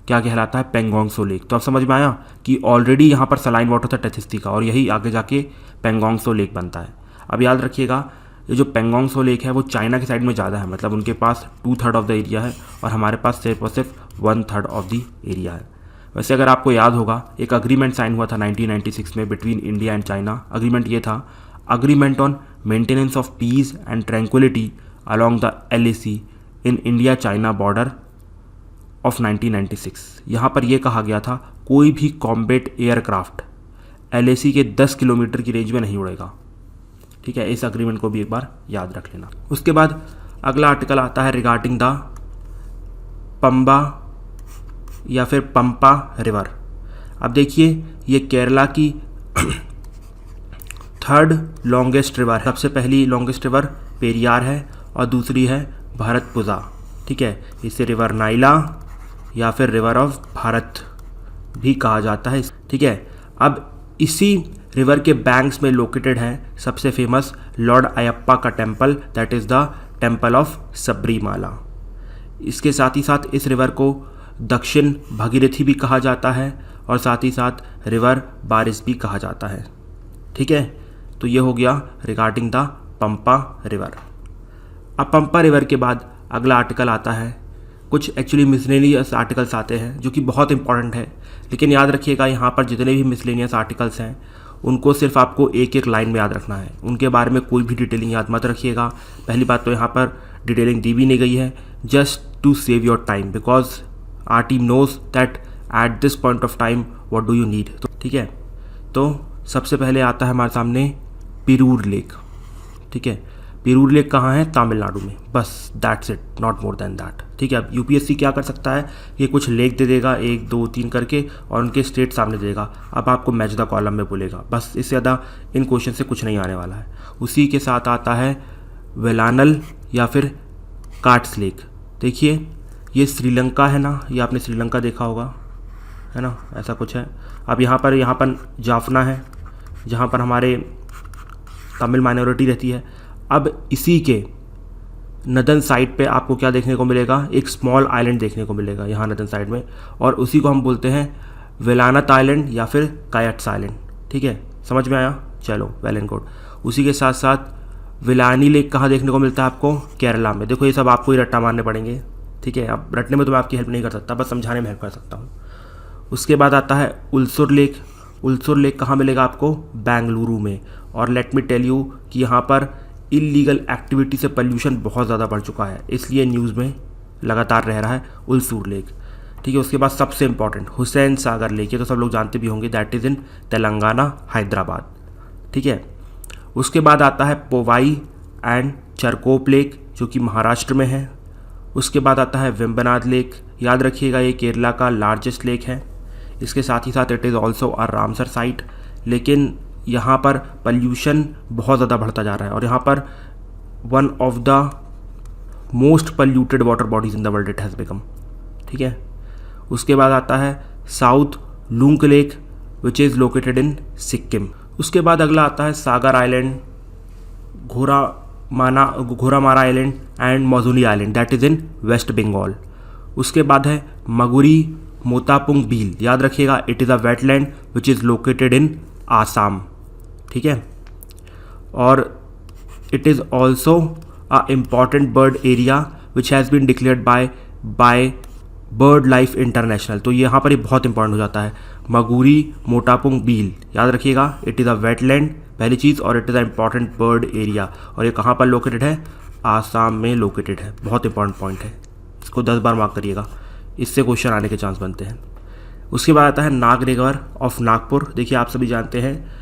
क्या कहलाता है, पेंगोंग सो लेक। तो अब समझ में आया कि ऑलरेडी यहाँ पर सलाइन वाटर था टेथिस सी का, और यही आगे जाके पेंगोंग सो लेक बनता है। अब याद रखिएगा ये जो पेंगोंग सो लेक है वो चाइना की साइड में ज़्यादा है, मतलब उनके पास 2/3 ऑफ द एरिया है और हमारे पास सिर्फ और सिर्फ 1/3 ऑफ द एरिया है। वैसे अगर आपको याद होगा एक अग्रीमेंट साइन हुआ था 1996 में between India and China. Agreement ये था, agreement on maintenance of peace and tranquillity along the LAC in India China border of 1996। यहाँ पर यह कहा गया था कोई भी कॉम्बैट एयरक्राफ्ट LAC के 10 किलोमीटर की रेंज में नहीं उड़ेगा। ठीक है, इस अग्रीमेंट को भी एक बार याद रख लेना। उसके बाद अगला आर्टिकल आता है रिगार्डिंग द पंबा या फिर पंपा रिवर। अब देखिए ये केरला की 3rd लॉन्गेस्ट रिवर है। सबसे पहली लॉन्गेस्ट रिवर पेरियार है और दूसरी है भरतपुजा। ठीक है, इसे रिवर नाइला या फिर रिवर ऑफ भारत भी कहा जाता है। ठीक है, अब इसी रिवर के बैंक्स में लोकेटेड है सबसे फेमस लॉर्ड अयप्पा का temple, that is the temple of Sabarimala. इसके साथ ही साथ इस रिवर को दक्षिण भागीरथी भी कहा जाता है और साथ ही साथ रिवर बारिश भी कहा जाता है। ठीक है, तो ये हो गया रिगार्डिंग द पंपा रिवर। अब पंपा रिवर के बाद अगला आर्टिकल आता है, कुछ एक्चुअली मिसलेनियस आर्टिकल्स आते हैं जो कि बहुत इंपॉर्टेंट है, लेकिन याद रखिएगा यहाँ पर जितने भी मिसलेनियस आर्टिकल्स हैं उनको सिर्फ आपको एक एक लाइन में याद रखना है, उनके बारे में कोई भी डिटेलिंग याद मत रखिएगा। पहली बात तो यहाँ पर डिटेलिंग दी भी नहीं गई है, just to save your time, because our team knows that at this point of time what do you need. तो ठीक है, तो सबसे पहले आता है हमारे सामने पिरूर लेक। ठीक है, पिरूर लेक कहाँ है? तमिलनाडु में, बस that's it, not more than that. ठीक है, अब यूपीएससी क्या कर सकता है, ये कुछ लेक दे देगा 1 2 3 करके और उनके स्टेट सामने देगा, अब आपको मैच द कॉलम में बोलेगा, बस इससे ज़्यादा इन क्वेश्चन से कुछ नहीं आने वाला है। उसी के साथ आता है वेलानल या फिर कार्ट्स लेक। देखिए ये श्रीलंका है ना, ये आपने श्रीलंका देखा होगा है ना, ऐसा कुछ है। अब यहाँ पर जाफना है जहाँ पर हमारे तमिल माइनॉरिटी रहती है। अब इसी के नदन साइड पे आपको क्या देखने को मिलेगा, एक स्मॉल आइलैंड देखने को मिलेगा यहाँ नदन साइड में, और उसी को हम बोलते हैं वेलानत आइलैंड या फिर कायट्स आइलैंड। ठीक है, समझ में आया? चलो वेल एंड गुड। उसी के साथ साथ वेलानी लेक कहाँ देखने को मिलता है आपको? केरला में। देखो ये सब आपको ही रट्टा मारने पड़ेंगे। ठीक है, अब रटने में तो मैं आपकी हेल्प नहीं कर सकता, बस समझाने में हेल्प कर सकता हूँ। उसके बाद आता है उलसुर लेक। उलसुर लेक कहाँ मिलेगा आपको? बेंगलुरु में। और लेट मी टेल यू कि यहाँ पर इलीगल एक्टिविटी से पोल्यूशन बहुत ज़्यादा बढ़ चुका है, इसलिए न्यूज़ में लगातार रह रहा है उलसुर लेक। ठीक है, उसके बाद सबसे इंपॉर्टेंट हुसैन सागर लेक, ये तो सब लोग जानते भी होंगे, दैट इज़ इन तेलंगाना, हैदराबाद। ठीक है, उसके बाद आता है पोवाई एंड चरकोप लेक जो कि महाराष्ट्र में है। उसके बाद आता है वेम्बनाड लेक, याद रखिएगा ये केरला का लार्जेस्ट लेक है। इसके साथ ही साथ it is also a Ramsar site, लेकिन यहाँ पर पॉल्यूशन बहुत ज़्यादा बढ़ता जा रहा है और यहाँ पर one of the most polluted water bodies in the world it has become. ठीक है, उसके बाद आता है South Lhonak lake which is located in Sikkim. उसके बाद अगला आता है Sagar island, Ghoramara island and Mousuni island, that is in West Bengal. उसके बाद है मगुरी मोतापुंग बील, याद रखिएगा it is a wetland which is located in Assam. ठीक है, और it is also a important bird area which has been declared by bird life international. तो यहाँ पर ये बहुत इंपॉर्टेंट हो जाता है, मगुरी मोटापुंग बील, याद रखिएगा इट इज़ अ वेटलैंड पहली चीज़, और it is a important bird area, और ये कहाँ पर लोकेटेड है? आसाम में लोकेटेड है। बहुत इंपॉर्टेंट पॉइंट है, इसको 10 बार मार्क करिएगा, इससे क्वेश्चन आने के चांस बनते हैं। उसके बाद आता है नाग रिवर ऑफ नागपुर। देखिए आप सभी जानते हैं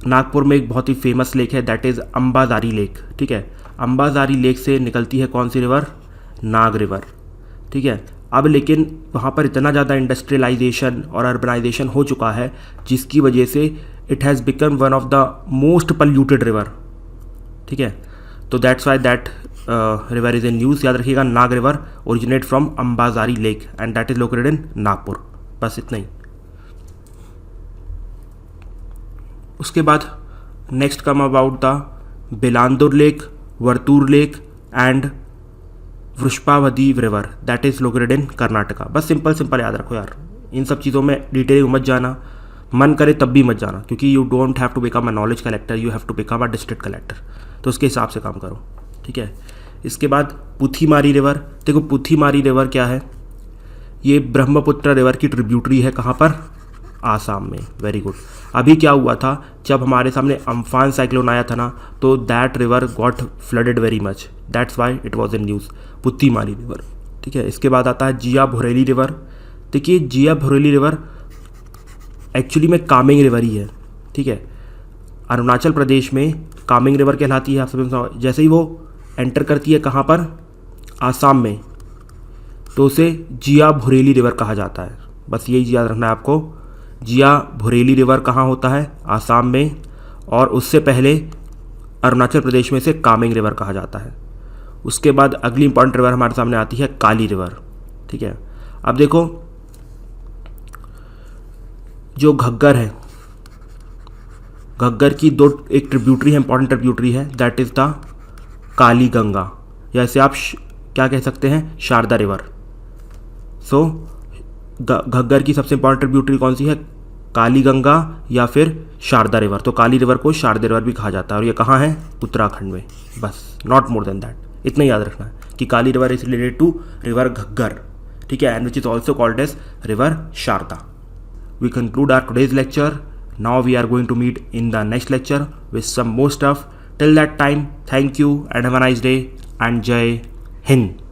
नागपुर में एक बहुत ही फेमस लेक है, दैट इज़ अंबाजारी लेक। ठीक है, अंबाजारी लेक से निकलती है कौन सी रिवर? नाग रिवर। ठीक है, अब लेकिन वहाँ पर इतना ज़्यादा इंडस्ट्रियलाइजेशन और अर्बनाइजेशन हो चुका है जिसकी वजह से it has become one of the most polluted river. ठीक है, तो that's why that river is in news. याद रखिएगा Nag river originate from Ambazari lake and that is located in Nagpur. बस इतना ही। उसके बाद next come about the Bellandur lake, Varthur lake and Vrishabhavathi river, that is located in Karnataka. बस सिंपल याद रखो यार, इन सब चीज़ों में डिटेल मत जाना, मन करे तब भी मत जाना, क्योंकि you don't have to become a knowledge collector, you have to become a district collector. तो उसके हिसाब से काम करो, ठीक है। इसके बाद पुथीमारी रिवर। देखो पुथीमारी रिवर क्या है, ये ब्रह्मपुत्र रिवर की ट्रिब्यूटरी है, कहाँ पर, आसाम में। Very good. अभी क्या हुआ था, जब हमारे सामने अम्फान साइक्लोन आया था ना, तो that river got flooded very much, that's why it was in news, Puthimari river, ठीक है। इसके बाद आता है जिया भोरेली रिवर। देखिए जिया भोरेली रिवर एक्चुअली में कामेंग रिवर ही है, ठीक है। अरुणाचल प्रदेश में कामेंग रिवर कहलाती है, आप सब जैसे ही वो एंटर करती है कहाँ पर, आसाम में, तो उसे जिया भोरेली रिवर कहा जाता है। बस यही याद रखना है आपको, जिया भोरेली रिवर कहाँ होता है, आसाम में, और उससे पहले अरुणाचल प्रदेश में से कामेंग रिवर कहा जाता है। उसके बाद अगली इंपॉर्टेंट रिवर हमारे सामने आती है काली रिवर, ठीक है। अब देखो जो घग्गर है, घग्गर की एक ट्रिब्यूटरी है, इंपॉर्टेंट ट्रिब्यूटरी है, दैट इज़ द काली गंगा, या इसे आप क्या कह सकते हैं, शारदा रिवर। सो घग्गर की सबसे इंपॉर्टेंट ट्रिब्यूटरी कौन सी है, काली गंगा या फिर शारदा रिवर। तो काली रिवर को शारदा रिवर भी कहा जाता है, और ये कहाँ है, उत्तराखंड में। बस, नॉट मोर देन दैट, इतना याद रखना है कि Kali river is related to river Ghaggar, ठीक है, and which is also called as river Sharda. We conclude our today's lecture. Now we are going to meet in the next lecture with some more stuff. Till that time, thank you and have a nice day, and Jai Hind.